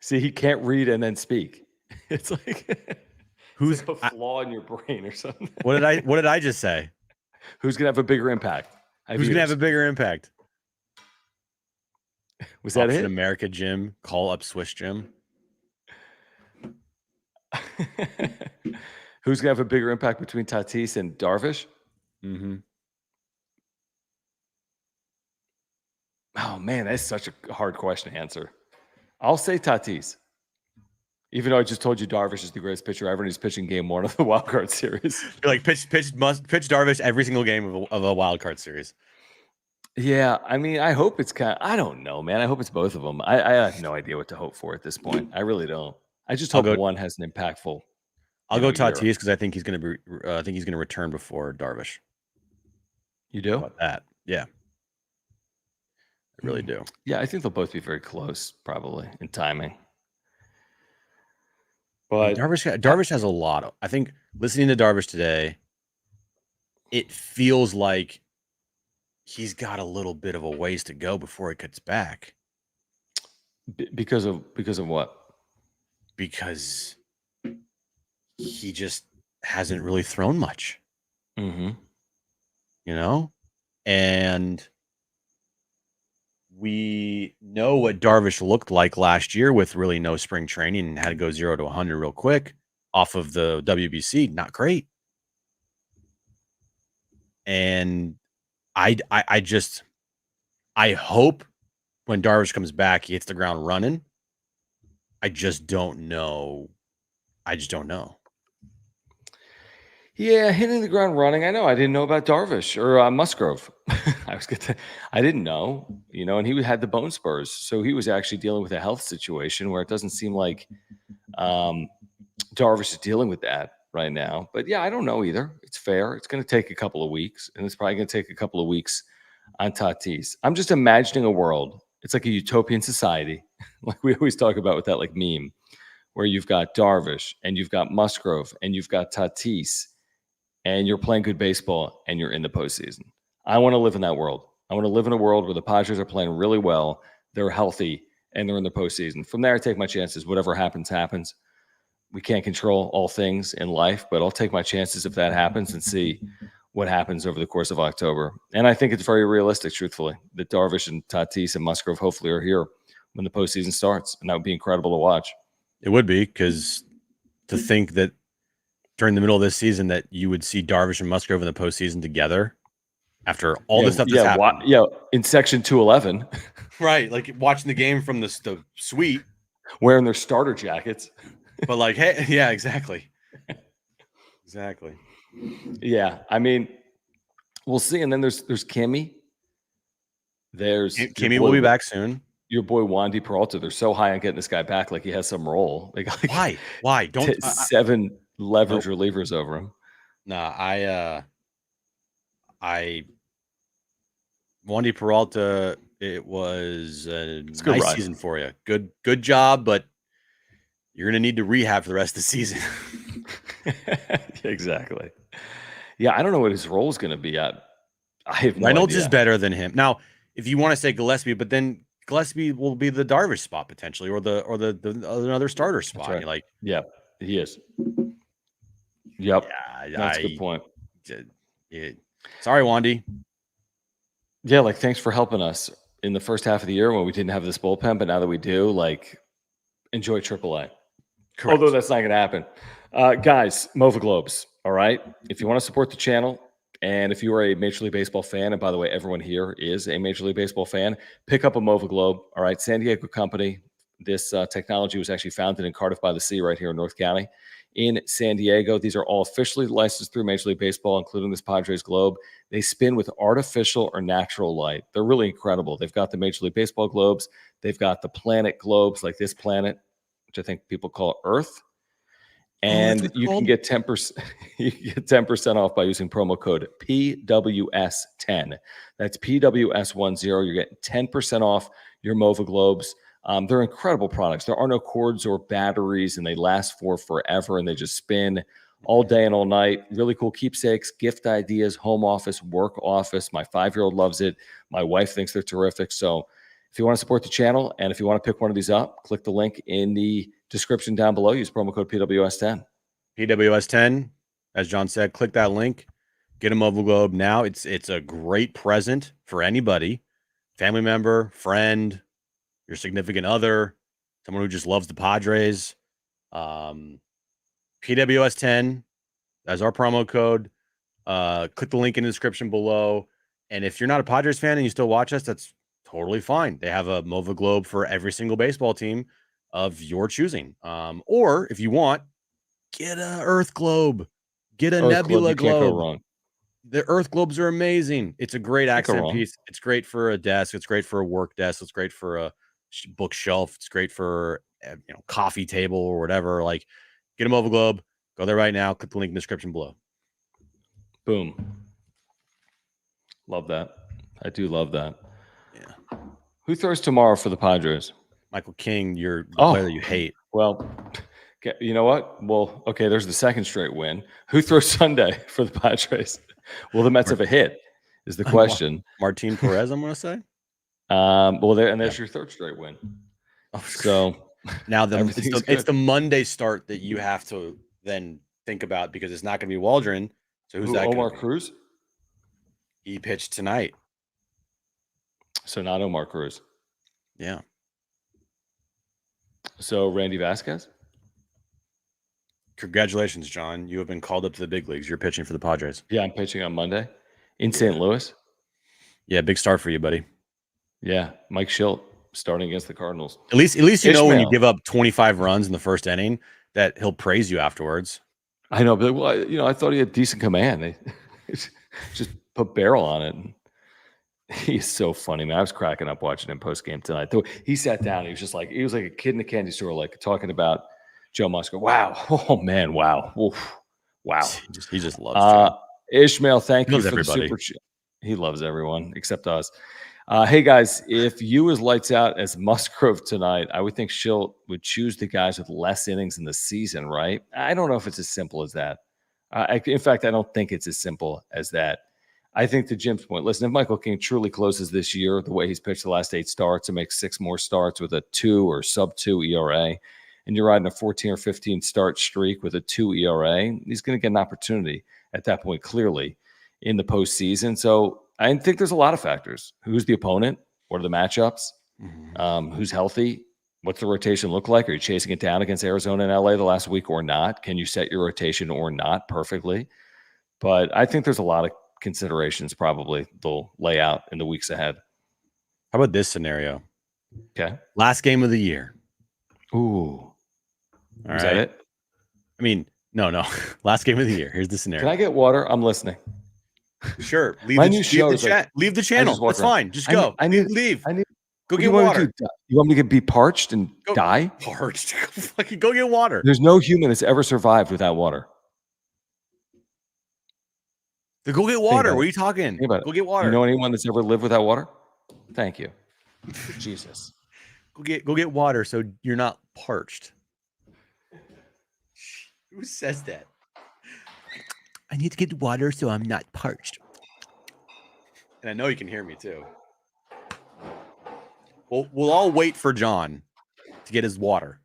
See, he can't read and then speak. It's like who's like a flaw in your brain or something. What did I just say? Who's gonna have a bigger impact? Who's gonna have a bigger impact? Was that Option it? America Jim, call up Swiss Jim. Who's gonna have a bigger impact between Tatis and Darvish? Mm-hmm. Oh man, that's such a hard question to answer. I'll say Tatis. Even though I just told you Darvish is the greatest pitcher ever, and he's pitching game 1 of the wild card series. You're like pitch Darvish every single game of a wild card series. Yeah, I mean, I hope it's I don't know, man. I hope it's both of them. I have no idea what to hope for at this point. I really don't. I just hope one has an impactful. I'll go Tatis because I think he's going to be. I think he's going to return before Darvish. You do? How about that? Yeah, I really do. Yeah, I think they'll both be very close, probably in timing. But Darvish has a lot. I think listening to Darvish today, it feels like he's got a little bit of a ways to go before he gets back. Because of what? Because he just hasn't really thrown much. Mm-hmm. You know? And we know what Darvish looked like last year with really no spring training and had to go 0 to 100 real quick off of the WBC. Not great. And I hope when Darvish comes back, he hits the ground running. I just don't know. Yeah, hitting the ground running. I know. I didn't know about Darvish or Musgrove. I didn't know, and he had the bone spurs. So he was actually dealing with a health situation where it doesn't seem like Darvish is dealing with that right now. But yeah, I don't know either. It's fair. It's going to take a couple of weeks, and it's probably going to take a couple of weeks on Tatis. I'm just imagining a world. It's like a utopian society, like we always talk about with that like meme, where you've got Darvish and you've got Musgrove and you've got Tatis, and you're playing good baseball and you're in the postseason. I want to live in that world. I want to live in a world where the Padres are playing really well, they're healthy, and they're in the postseason. From there, I take my chances. Whatever happens, happens. We can't control all things in life, but I'll take my chances if that happens and see what happens over the course of October. And I think it's very realistic, truthfully, that Darvish and Tatis and Musgrove hopefully are here when the postseason starts. And that would be incredible to watch. It would be, because to think that during the middle of this season that you would see Darvish and Musgrove in the postseason together after all the stuff that's happened. In section 211. Right. Like watching the game from the suite. Wearing their starter jackets. But like, hey, yeah, exactly. Exactly. Yeah. I mean, we'll see. And then there's Kimmy. Kimmy will be back soon. Your boy Wandy Peralta. They're so high on getting this guy back. Like he has some role. They got like Why? Don't 7 leverage relievers over him. Nah, Wandy Peralta, it was a nice season for you. Good job, but you're going to need to rehab for the rest of the season. Exactly. Yeah, I don't know what his role is going to be at. I have no Reynolds idea. is better than him. Now, if you want to say Gillespie, but then Gillespie will be the Darvish spot potentially, or the another starter spot. Right. Like, yeah, he is. Yep. Yeah, That's a good point. Sorry, Wandy. Yeah, like thanks for helping us in the first half of the year when we didn't have this bullpen, but now that we do, like enjoy AAA. Correct. Although that's not going to happen. Guys, Mova Globes, all right? If you want to support the channel, and if you are a Major League Baseball fan, and by the way, everyone here is a Major League Baseball fan, pick up a Mova Globe, all right? San Diego company. This technology was actually founded in Cardiff by the Sea right here in North County in San Diego. These are all officially licensed through Major League Baseball, including this Padres Globe. They spin with artificial or natural light. They're really incredible. They've got the Major League Baseball globes. They've got the planet globes like this planet, which I think people call Earth. And you can get 10%. You can get 10% off by using promo code PWS10. That's PWS10. You're getting 10% off your Mova Globes. They're incredible products. There are no cords or batteries, and they last for forever, and they just spin all day and all night. Really cool keepsakes, gift ideas, home office, work office. My 5-year-old loves it. My wife thinks they're terrific. So if you want to support the channel and if you want to pick one of these up, click the link in the description down below. Use promo code PWS10. PWS10, as John said, click that link. Get a Mova Globe now. It's a great present for anybody, family member, friend, your significant other, someone who just loves the Padres. PWS10 as our promo code. Click the link in the description below. And if you're not a Padres fan and you still watch us, that's totally fine. They have a Mova Globe for every single baseball team of your choosing. Or if you want, get a Earth Globe, get a Nebula Globe. Can't go wrong. The Earth Globes are amazing. It's a great accent piece. It's great for a desk. It's great for a work desk. It's great for a bookshelf. It's great for coffee table or whatever. Like, get a Mova Globe. Go there right now. Click the link in the description below. Boom. Love that. I do love that. Yeah. Who throws tomorrow for the Padres? Michael King, you're the player that you hate. Well, you know what? Well, okay, there's the second straight win. Who throws Sunday for the Padres? Will the Mets have a hit? Is the question. Martin Perez, I'm going to say. Well, there's your third straight win. So now it's the Monday start that you have to then think about because it's not going to be Waldron. So who's that? Omar Cruz? He pitched tonight. So not Omar Cruz. Yeah. So Randy Vasquez? Congratulations, John. You have been called up to the big leagues. You're pitching for the Padres. Yeah, I'm pitching on Monday in St. Louis. Yeah, big start for you, buddy. Yeah, Mike Schilt starting against the Cardinals. At least you know when you give up 25 runs in the first inning that he'll praise you afterwards. I know, but I thought he had decent command. They just put barrel on it. He's so funny, man. I was cracking up watching him post game tonight. He sat down. He was like a kid in a candy store, like talking about Joe Musgrove. Wow. Oh man. Wow. Oof. Wow. He just loves Joe. Ishmael, thank you for everybody. the super chat. He loves everyone except us. Hey guys, if you was lights out as Musgrove tonight, I would think Schilt would choose the guys with less innings in the season, right? I don't know if it's as simple as that. In fact, I don't think it's as simple as that. I think to Jim's point, listen, if Michael King truly closes this year the way he's pitched the last 8 starts and makes 6 more starts with a 2 or sub-2 ERA, and you're riding a 14 or 15 start streak with a 2 ERA, he's going to get an opportunity at that point, clearly, in the postseason. So I think there's a lot of factors. Who's the opponent? What are the matchups? Mm-hmm. Who's healthy? What's the rotation look like? Are you chasing it down against Arizona and LA the last week or not? Can you set your rotation or not perfectly? But I think there's a lot of considerations probably they'll lay out in the weeks ahead. How about this scenario? Okay. Last game of the year. Ooh. Is that it? I mean, no. Last game of the year. Here's the scenario. Can I get water? I'm listening. Sure. Leave the channel. That's fine. Just go. Leave. Go get water. You want me to be parched and die? Parched. Go get water. There's no human that's ever survived without water. Go get water. What are you talking? Go get water. You know anyone that's ever lived without water? Thank you. Jesus. Go get water so you're not parched. Who says that? I need to get water so I'm not parched. And I know you can hear me too. We'll all wait for John to get his water.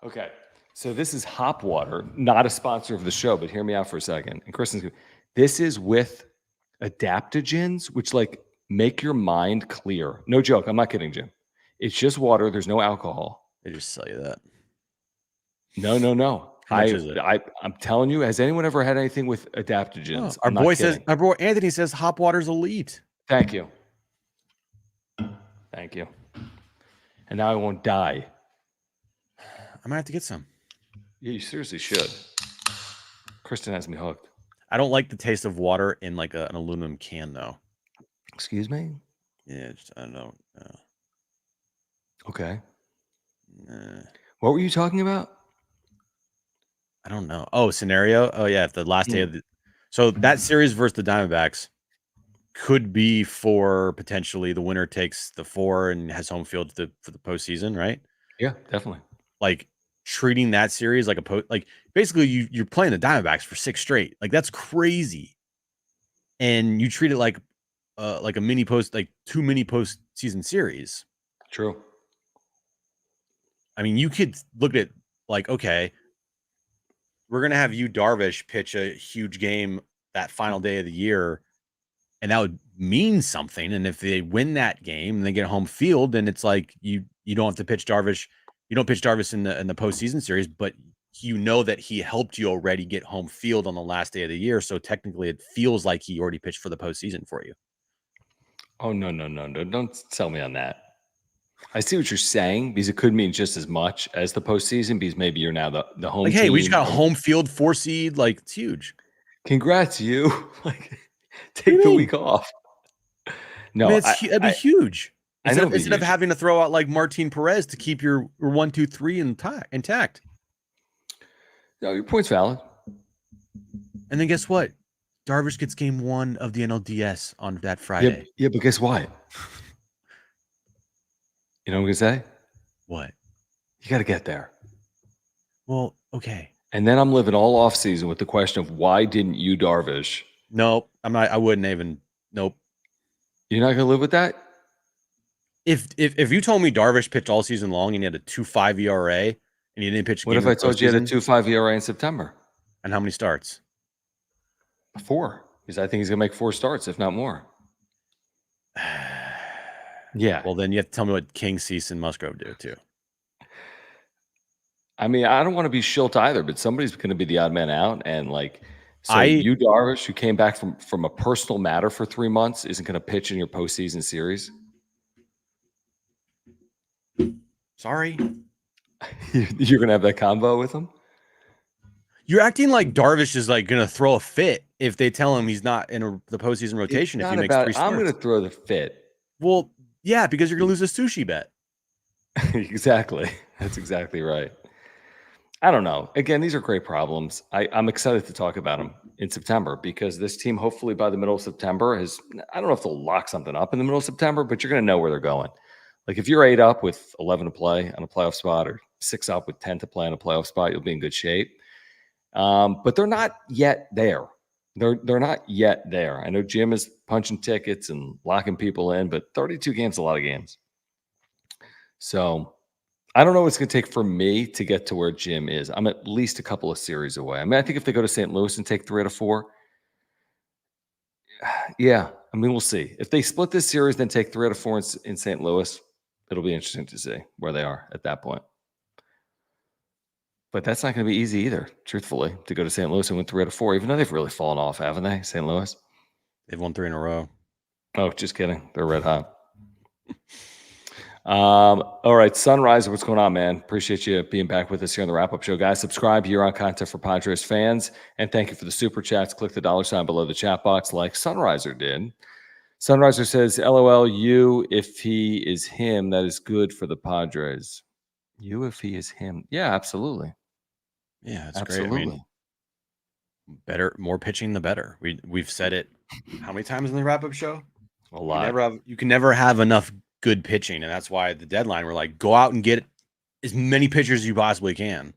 Okay. So this is Hop Water, not a sponsor of the show, but hear me out for a second. And Kristen's, this is with adaptogens, which like make your mind clear. No joke. I'm not kidding, Jim. It's just water. There's no alcohol. They just sell you that. No. How much is it? I'm telling you, has anyone ever had anything with adaptogens? Our boy Anthony says Hop Water's elite. Thank you. And now I won't die. I might have to get some. Yeah, you seriously should. Kristen has me hooked. I don't like the taste of water in like an aluminum can, though. Excuse me? Yeah, I don't know. Okay. What were you talking about? I don't know. Oh, scenario? Oh, yeah. If the last day of the... So that series versus the Diamondbacks could be for potentially the winner takes the 4 and has home field for the postseason, right? Yeah, definitely. Like treating that series like basically you're playing the Diamondbacks for 6 straight. Like that's crazy. And you treat it like a two mini postseason series. True. I mean, you could look at it like, okay, we're gonna have Yu Darvish pitch a huge game that final day of the year, and that would mean something. And if they win that game and they get home field, then it's like you don't have to pitch Darvish. You don't pitch Darvish in the postseason series, but you know that he helped you already get home field on the last day of the year. So technically, it feels like he already pitched for the postseason for you. Oh no! Don't sell me on that. I see what you're saying because it could mean just as much as the postseason because maybe you're now the home team. Hey, we just got a home field 4 seed. Like, it's huge. Congrats, you. Like, take the week off. No, I mean, that'd be huge. Instead of having to throw out like Martin Perez to keep your 1, 2, 3 intact. No, your point's valid. And then guess what? Darvish gets game 1 of the NLDS on that Friday. Yeah, but guess what? You know what I'm gonna say? What? You got to get there. Well, okay. And then I'm living all off season with the question of why didn't you Darvish? Nope, I'm not. I wouldn't even. Nope. You're not gonna live with that. If you told me Darvish pitched all season long and he had a 2.5 ERA and he didn't pitch, what if I told you he had a 2.5 ERA in September? And how many starts? 4, because I think he's gonna make 4 starts, if not more. Yeah. Well, then you have to tell me what King, Cease, and Musgrove do too. I mean, I don't want to be Schilt either, but somebody's going to be the odd man out. And like, so you Darvish, who came back from a personal matter for 3 months, isn't going to pitch in your postseason series. Sorry, you're going to have that combo with him. You're acting like Darvish is like going to throw a fit if they tell him he's not in the postseason rotation. If he makes 3 starts, I'm going to throw the fit. Well, yeah, because you're going to lose a sushi bet. Exactly. That's exactly right. I don't know. Again, these are great problems. I'm excited to talk about them in September because this team, hopefully by the middle of September, I don't know if they'll lock something up in the middle of September, but you're going to know where they're going. Like if you're 8 up with 11 to play on a playoff spot or 6 up with 10 to play on a playoff spot, you'll be in good shape. But they're not yet there. They're not yet there. I know Jim is punching tickets and locking people in, but 32 games is a lot of games. So I don't know what it's going to take for me to get to where Jim is. I'm at least a couple of series away. I mean, I think if they go to St. Louis and take 3 out of 4, yeah, I mean, we'll see. If they split this series, then take 3 out of 4 in St. Louis, it'll be interesting to see where they are at that point. But that's not going to be easy either, truthfully, to go to St. Louis and win 3 out of 4, even though they've really fallen off, haven't they, St. Louis? They've won 3 in a row. Oh, just kidding. They're red hot. All right, Sunriser, what's going on, man? Appreciate you being back with us here on the wrap-up show, guys. Subscribe here on Content for Padres fans, and thank you for the super chats. Click the $ below the chat box like Sunriser did. Sunriser says, LOL, you, if he is him, that is good for the Padres. You, if he is him. Yeah, absolutely. Yeah, that's absolutely great. I mean, better, more pitching, the better. We've said it how many times in the wrap-up show? A lot. You can never have enough good pitching, and that's why at the deadline we're like, go out and get as many pitchers as you possibly can.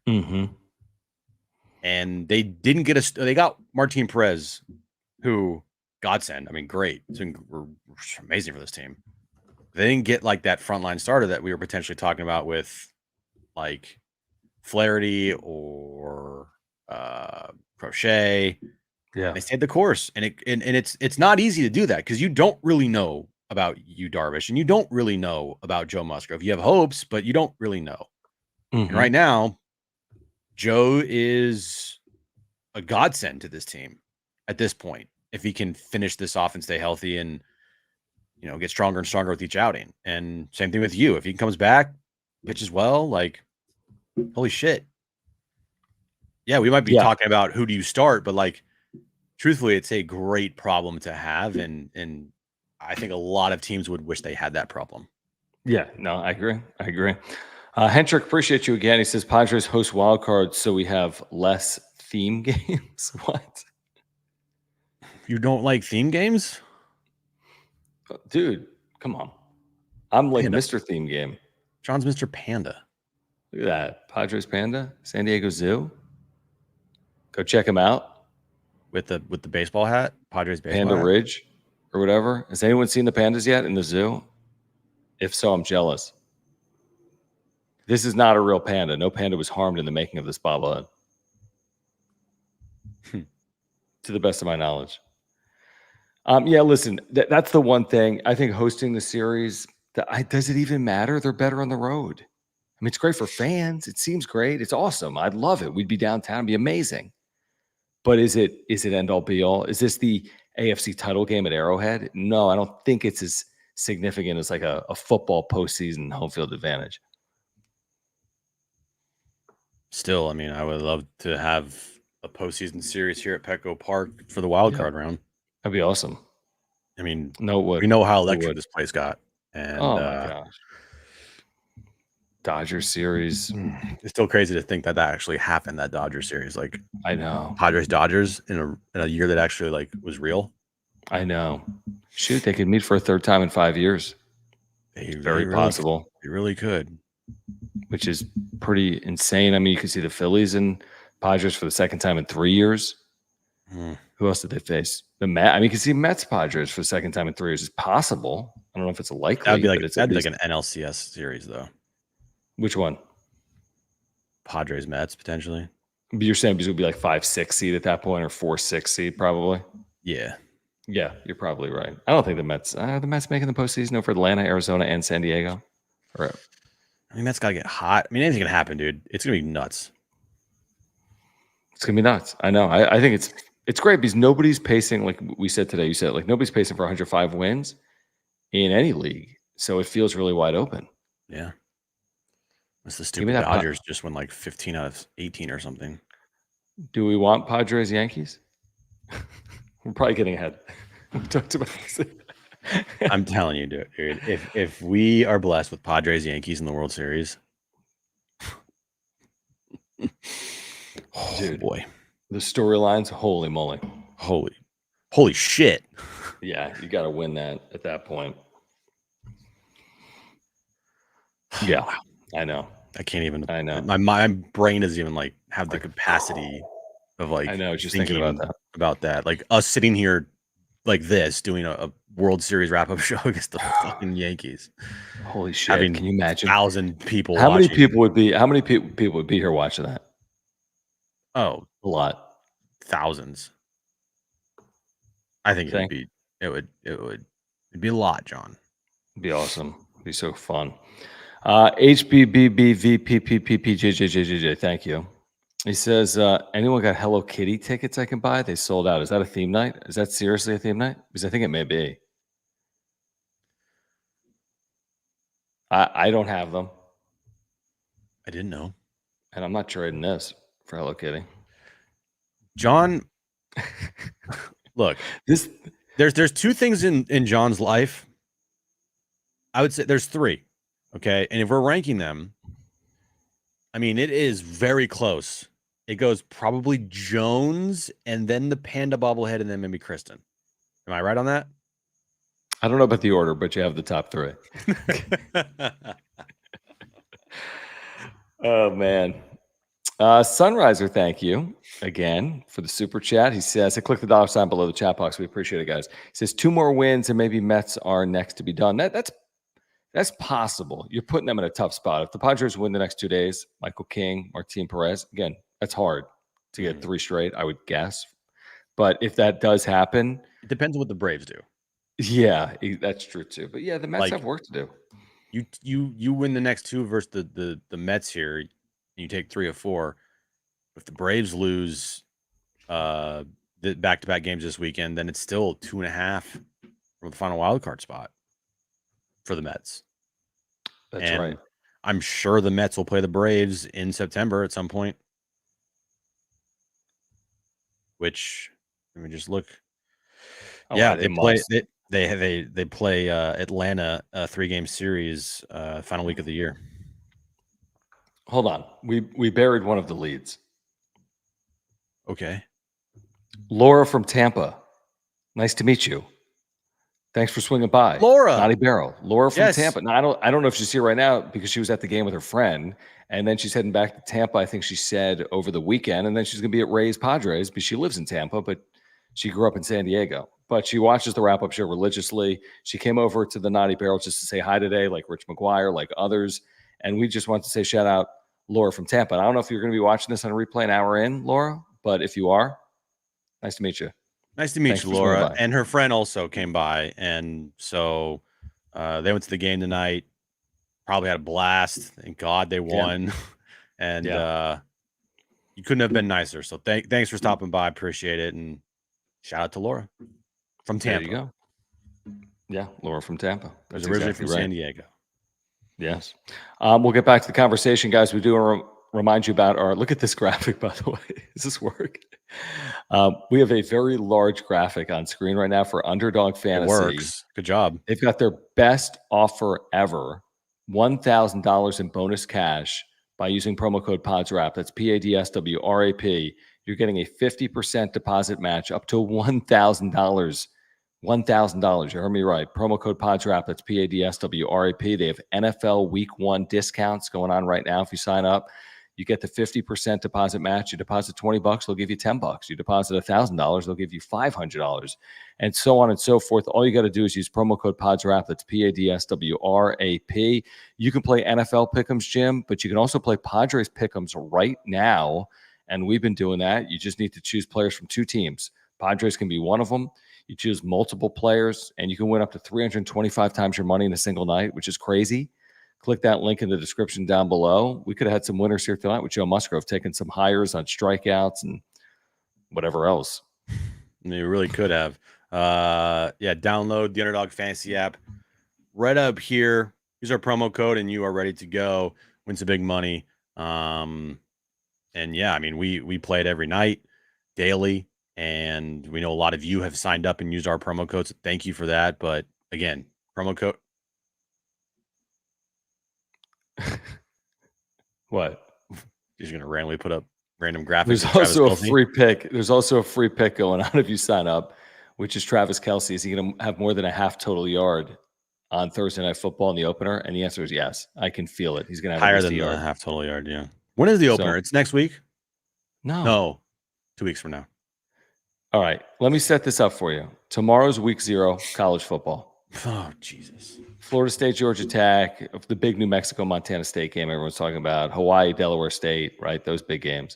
Mm-hmm. And they didn't get they got Martin Perez, who godsend. I mean, great. It's been amazing for this team. They didn't get like that frontline starter that we were potentially talking about with like Flaherty or Crochet. Yeah. They stayed the course, and it's not easy to do that because you don't really know about Yu Darvish, and you don't really know about Joe Musgrove. You have hopes, but you don't really know. And right now, Joe is a godsend to this team at this point. If he can finish this off and stay healthy and, get stronger and stronger with each outing. And same thing with you. If he comes back, pitches well, like, holy shit. Yeah, we might be talking about who do you start, but like, truthfully, it's a great problem to have. And I think a lot of teams would wish they had that problem. Yeah, no, I agree. Hendrick, appreciate you again. He says Padres host wild cards, so we have less theme games. What? You don't like theme games? Dude, come on. I'm like Mr. Theme Game. John's Mr. Panda. Look at that. Padres Panda, San Diego Zoo. Go check him out. With the baseball hat, Padres baseball Panda hat? Ridge or whatever. Has anyone seen the pandas yet in the zoo? If so, I'm jealous. This is not a real panda. No panda was harmed in the making of this bobblehead. To the best of my knowledge. Yeah, listen, that's the one thing. I think hosting the series, does it even matter? They're better on the road. I mean, it's great for fans. It seems great. It's awesome. I'd love it. We'd be downtown. It'd be amazing. But is it end all be all? Is this the AFC title game at Arrowhead? No, I don't think it's as significant as like a football postseason home field advantage. Still, I mean, I would love to have a postseason series here at Petco Park for the wild card round. That'd be awesome. I mean, no, we know how electric this place got. And oh my gosh. Dodger series. It's still crazy to think that actually happened, that Dodger series. Like, I know. Padres Dodgers in a year that actually like was real. I know. Shoot, they could meet for a third time in 5 years. Very possible. They really could. Which is pretty insane. I mean, you can see the Phillies and Padres for the second time in 3 years. Who else did they face? The Mets. I mean, you can see Mets Padres for the second time in 3 years. It's possible. I don't know if it's likely. That'd be like an NLCS series, though. Which one? Padres Mets potentially. But you're saying because it would be like 5-6 seed at that point, or 4-6 seed probably. Yeah, you're probably right. I don't think the Mets making the postseason over Atlanta, Arizona, and San Diego. Right. I mean, Mets gotta get hot. I mean, anything can happen, dude. It's gonna be nuts. It's gonna be nuts. I know. I think it's great because nobody's pacing, like we said today. You said, like, nobody's pacing for 105 wins in any league, so it feels really wide open. Yeah. It's the stupid Dodgers just won like 15 out of 18 or something. Do we want Padres Yankees? We're probably getting ahead. We talked about this. I'm telling you, dude. If we are blessed with Padres Yankees in the World Series, dude, boy, the storylines, holy moly, holy shit. Yeah, you got to win that at that point. Yeah. I know. I can't even. I know. My brain doesn't even like have the capacity of like. I know. Just thinking about that. Like us sitting here like this doing a World Series wrap up show against the fucking Yankees. Holy shit! Can you imagine 1,000 people? How many people would be here watching that? Oh, a lot. Thousands. I think it'd be a lot, John. It'd be awesome. It'd be so fun. HBBBVPPPPJJJJ, thank you. He says, anyone got Hello Kitty tickets I can buy? They sold out. Is that a theme night? Is that seriously a theme night? Because I think it may be. I don't have them. I didn't know. And I'm not trading this for Hello Kitty. John, look, there's two things in John's life. I would say there's three. Okay. And if we're ranking them, I mean, it is very close. It goes probably Jones and then the Panda bobblehead and then maybe Kristen. Am I right on that? I don't know about the order, but you have the top three. Oh, man. Sunriser, thank you again for the super chat. He says, I click the $ below the chat box. We appreciate it, guys. He says 2 more wins and maybe Mets are next to be done. That's That's possible. You're putting them in a tough spot. If the Padres win the next 2 days, Michael King, Martin Perez, again, that's hard to get 3 straight, I would guess. But if that does happen, it depends on what the Braves do. Yeah, that's true too. But yeah, the Mets Like, have work to do. You win the next 2 versus the Mets here. You take 3 of 4. If the Braves lose the back-to-back games this weekend, then it's still 2.5 from the final wild card spot for the Mets. That's right. I'm sure the Mets will play the Braves in September at some point. Which, let me just look. Oh, yeah, they play Atlanta 3-game series final week of the year. Hold on. We buried one of the leads. Okay. Laura from Tampa. Nice to meet you. Thanks for swinging by. Laura. Naughty Barrel. Laura from Yes. Tampa. Now, I don't know if she's here right now because she was at the game with her friend. And then she's heading back to Tampa, I think she said, over the weekend. And then she's going to be at Rays Padres because she lives in Tampa, but she grew up in San Diego. But she watches the wrap-up show religiously. She came over to the Naughty Barrel just to say hi today, like Rich McGuire, like others. And we just want to say shout out Laura from Tampa. And I don't know if you're going to be watching this on a replay an hour in, Laura, but if you are, nice to meet you. Nice to meet you, Laura. And her friend also came by. And so they went to the game tonight. Probably had a blast. Thank God they won. And you couldn't have been nicer. So thanks for stopping by. Appreciate it. And shout out to Laura from Tampa. There you go. Yeah, Laura from Tampa. That's originally from San Diego. Yes. We'll get back to the conversation, guys. We do want to remind you about our – look at this graphic, by the way. Does this work? We have a very large graphic on screen right now for Underdog Fantasy. It works. Good job. They've got their best offer ever, $1,000 in bonus cash by using promo code PODSWRAP. That's PADSWRAP. You're getting a 50% deposit match up to $1,000. $1,000. You heard me right. Promo code PODSWRAP. That's PADSWRAP. They have NFL Week 1 discounts going on right now. If you sign up, you get the 50% deposit match. You deposit $20, they'll give you $10. You deposit $1,000, they'll give you $500, and so on and so forth. All you got to do is use promo code PODSWRAP. That's PADSWRAP. You can play NFL Pick'ems, Jim, but you can also play Padres Pick'ems right now, and we've been doing that. You just need to choose players from 2 teams. Padres can be one of them. You choose multiple players, and you can win up to 325 times your money in a single night, which is crazy. Click that link in the description down below. We could have had some winners here tonight with Joe Musgrove taking some hires on strikeouts and whatever else. You really could have. Download the Underdog Fantasy app right up here. Use our promo code, and you are ready to go. Win some big money. We play it every night, daily, and we know a lot of you have signed up and used our promo code, so thank you for that. But again, promo code. What? You're going to randomly put up random graphics. There's also a free pick. There's also a free pick going on if you sign up, which is Travis Kelce. Is he going to have more than a half total yard on Thursday Night Football in the opener? And the answer is yes. I can feel it. He's going to have higher than a half total yard. Yeah. When is the opener? It's next week? No. 2 weeks from now. All right. Let me set this up for you. Tomorrow's week 0, college football. Oh, Jesus. Florida State, Georgia Tech, the big New Mexico, Montana State game everyone's talking about, Hawaii, Delaware State, right? Those big games.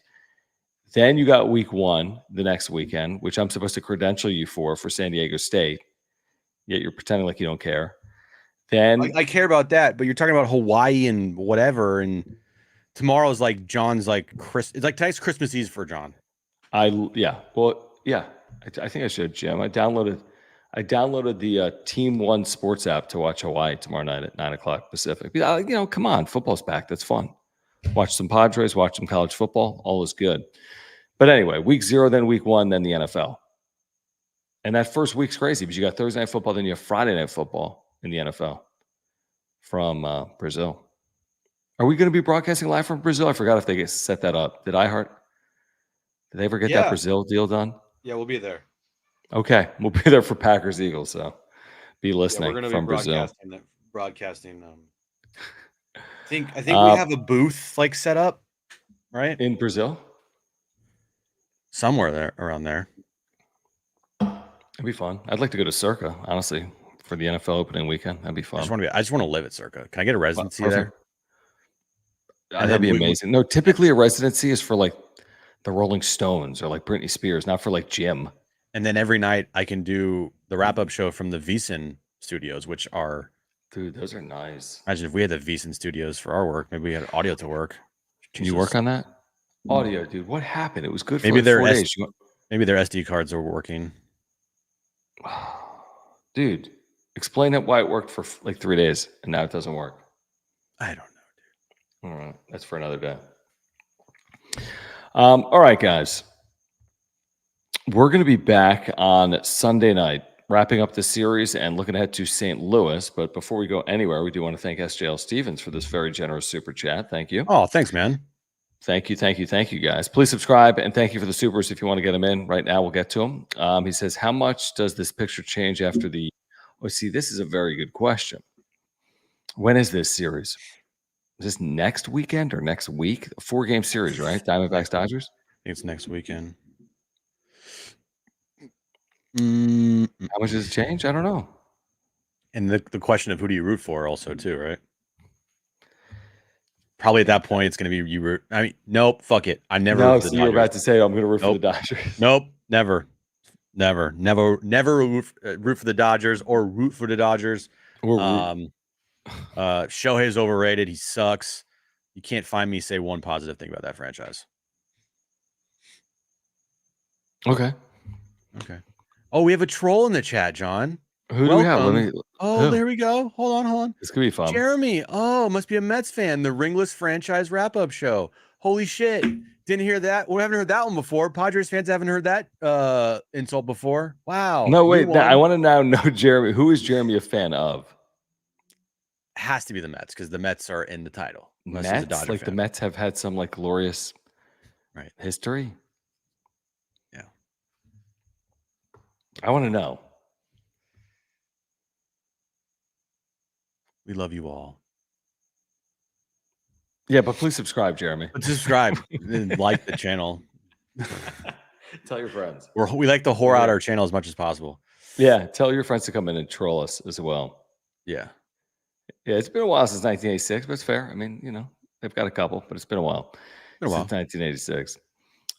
Then you got week 1 the next weekend, which I'm supposed to credential you for San Diego State. Yet you're pretending like you don't care. Then I care about that, but you're talking about Hawaii and whatever. And tomorrow's like John's like it's like tonight's Christmas Eve for John. I think I should, Jim. I downloaded the Team One Sports app to watch Hawaii tomorrow night at 9:00 Pacific. Come on, football's back. That's fun. Watch some Padres, watch some college football. All is good. But anyway, week 0, then week 1, then the NFL. And that first week's crazy because you got Thursday Night Football, then you have Friday Night Football in the NFL from Brazil. Are we going to be broadcasting live from Brazil? I forgot if they set that up. Did they ever get that Brazil deal done? Yeah, we'll be there. Okay, we'll be there for Packers Eagles, so be listening we're from be Brazil. Broadcasting. I think we have a booth like set up, right? In Brazil? Somewhere there, around there. It'd be fun. I'd like to go to Circa, honestly. for the NFL opening weekend. That'd be fun. I just want to live at Circa. Can I get a residency there? That'd be amazing. No, typically a residency is for like the Rolling Stones or like Britney Spears, not for like Jim. And then every night I can do the wrap-up show from the VSiN studios, which are... Dude, those are nice. Imagine if we had the VSiN studios for our work. Maybe we had audio to work. Can you work on that? Audio, dude. What happened? It was good for maybe like 4 days. Maybe their SD cards are working. Dude, explain it why it worked for like 3 days and now it doesn't work. I don't know, dude. All right. That's for another day. All right, guys. We're going to be back on Sunday night, wrapping up the series and looking ahead to St. Louis. But before we go anywhere, we do want to thank SJL Stevens for this very generous super chat. Thank you. Oh, thanks, man. Thank you, guys. Please subscribe, and thank you for the supers if you want to get them in right now. We'll get to them. He says, how much does this picture change after the... Oh, see, this is a very good question. When is this series? Is this next weekend or next week? A 4-game series, right? Diamondbacks, Dodgers? I think it's next weekend. How much does it change? I don't know. And the question of who do you root for also too, right? Probably at that point, it's going to be you root. I mean, nope, fuck it. I never root for the Dodgers. You were about to say, I'm going to root for the Dodgers. Nope, never root for the Dodgers or root for the Dodgers. Shohei's overrated. He sucks. You can't find me say one positive thing about that franchise. Okay. Oh, we have a troll in the chat, John. Who do we have? There we go. Hold on. This could be fun. Jeremy. Oh, must be a Mets fan. The Ringless franchise wrap-up show. Holy shit. Didn't hear that. We haven't heard that one before. Padres fans haven't heard that insult before. Wow. No, wait. I want to now know, Jeremy. Who is Jeremy a fan of? Has to be the Mets because the Mets are in the title. Mets? Like the Mets have had some like glorious history? Yeah. I want to know. We love you all. Yeah, but please subscribe, Jeremy. Subscribe and like the channel. Tell your friends. We like to whore out our channel as much as possible. Yeah, tell your friends to come in and troll us as well. Yeah. Yeah, it's been a while since 1986, but it's fair. I mean, you know, they've got a couple, but it's been a while. Since 1986.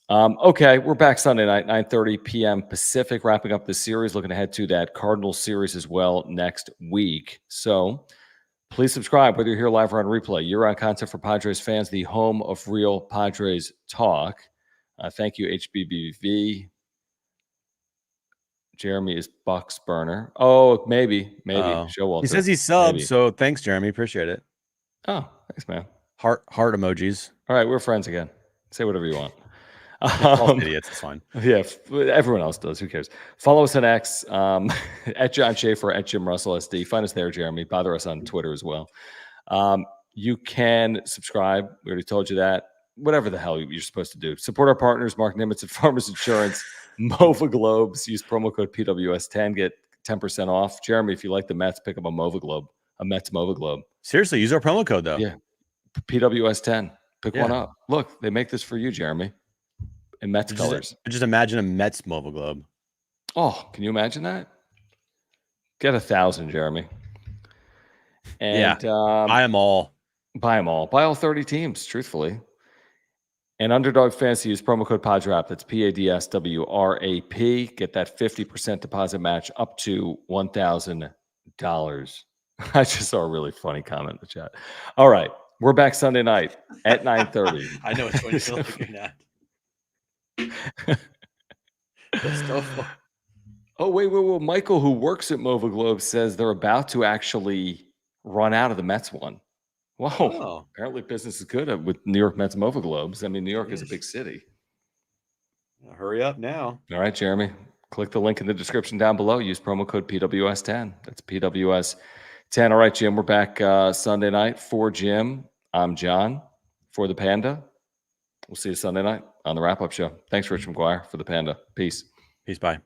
Okay, we're back Sunday night, 9:30 p.m. Pacific, wrapping up the series, looking ahead to that Cardinals series as well next week. So please subscribe, whether you're here live or on replay. Year-round content for Padres fans, the home of real Padres talk. Thank you, HBBV. Jeremy is Bucks burner. Oh, maybe. Showalter. He says he's subbed, so thanks, Jeremy. Appreciate it. Oh, thanks, man. Heart emojis. All right, we're friends again. Say whatever you want. Idiots, it's fine. Yeah, everyone else does. Who cares? Follow us on X, at John Schaefer, at Jim Russell SD. Find us there, Jeremy. Bother us on Twitter as well. You can subscribe. We already told you that. Whatever the hell you're supposed to do. Support our partners, Mark Nimetz at Farmers Insurance, Mova Globes. Use promo code PWS10. Get 10% off. Jeremy, if you like the Mets, pick up a Mova Globe, a Mets Mova Globe. Seriously, use our promo code, though. Yeah. PWS10. Pick one up. Look, they make this for you, Jeremy. In Mets colors. Just imagine a Mets Mova Globe. Oh, can you imagine that? Get 1,000, Jeremy. And buy them all. Buy them all. Buy all 30 teams, truthfully. And Underdog Fantasy, use promo code PADSWRAP. That's PADSWRAP. Get that 50% deposit match up to $1,000. I just saw a really funny comment in the chat. All right. We're back Sunday night at 9:30. I know it's going to feel like you're not. That's so fun. Oh, wait. Michael, who works at Mova Globe, says they're about to actually run out of the Mets one. Whoa. Oh. Apparently business is good with New York Mets Mova Globes. I mean, New York is a big city. Hurry up now. All right, Jeremy. Click the link in the description down below. Use promo code PWS10. That's PWS10. All right, Jim. We're back Sunday night. For Jim, I'm John. For the Panda, we'll see you Sunday night on the wrap-up show. Thanks, Rich McGuire, for the Panda. Peace. Bye.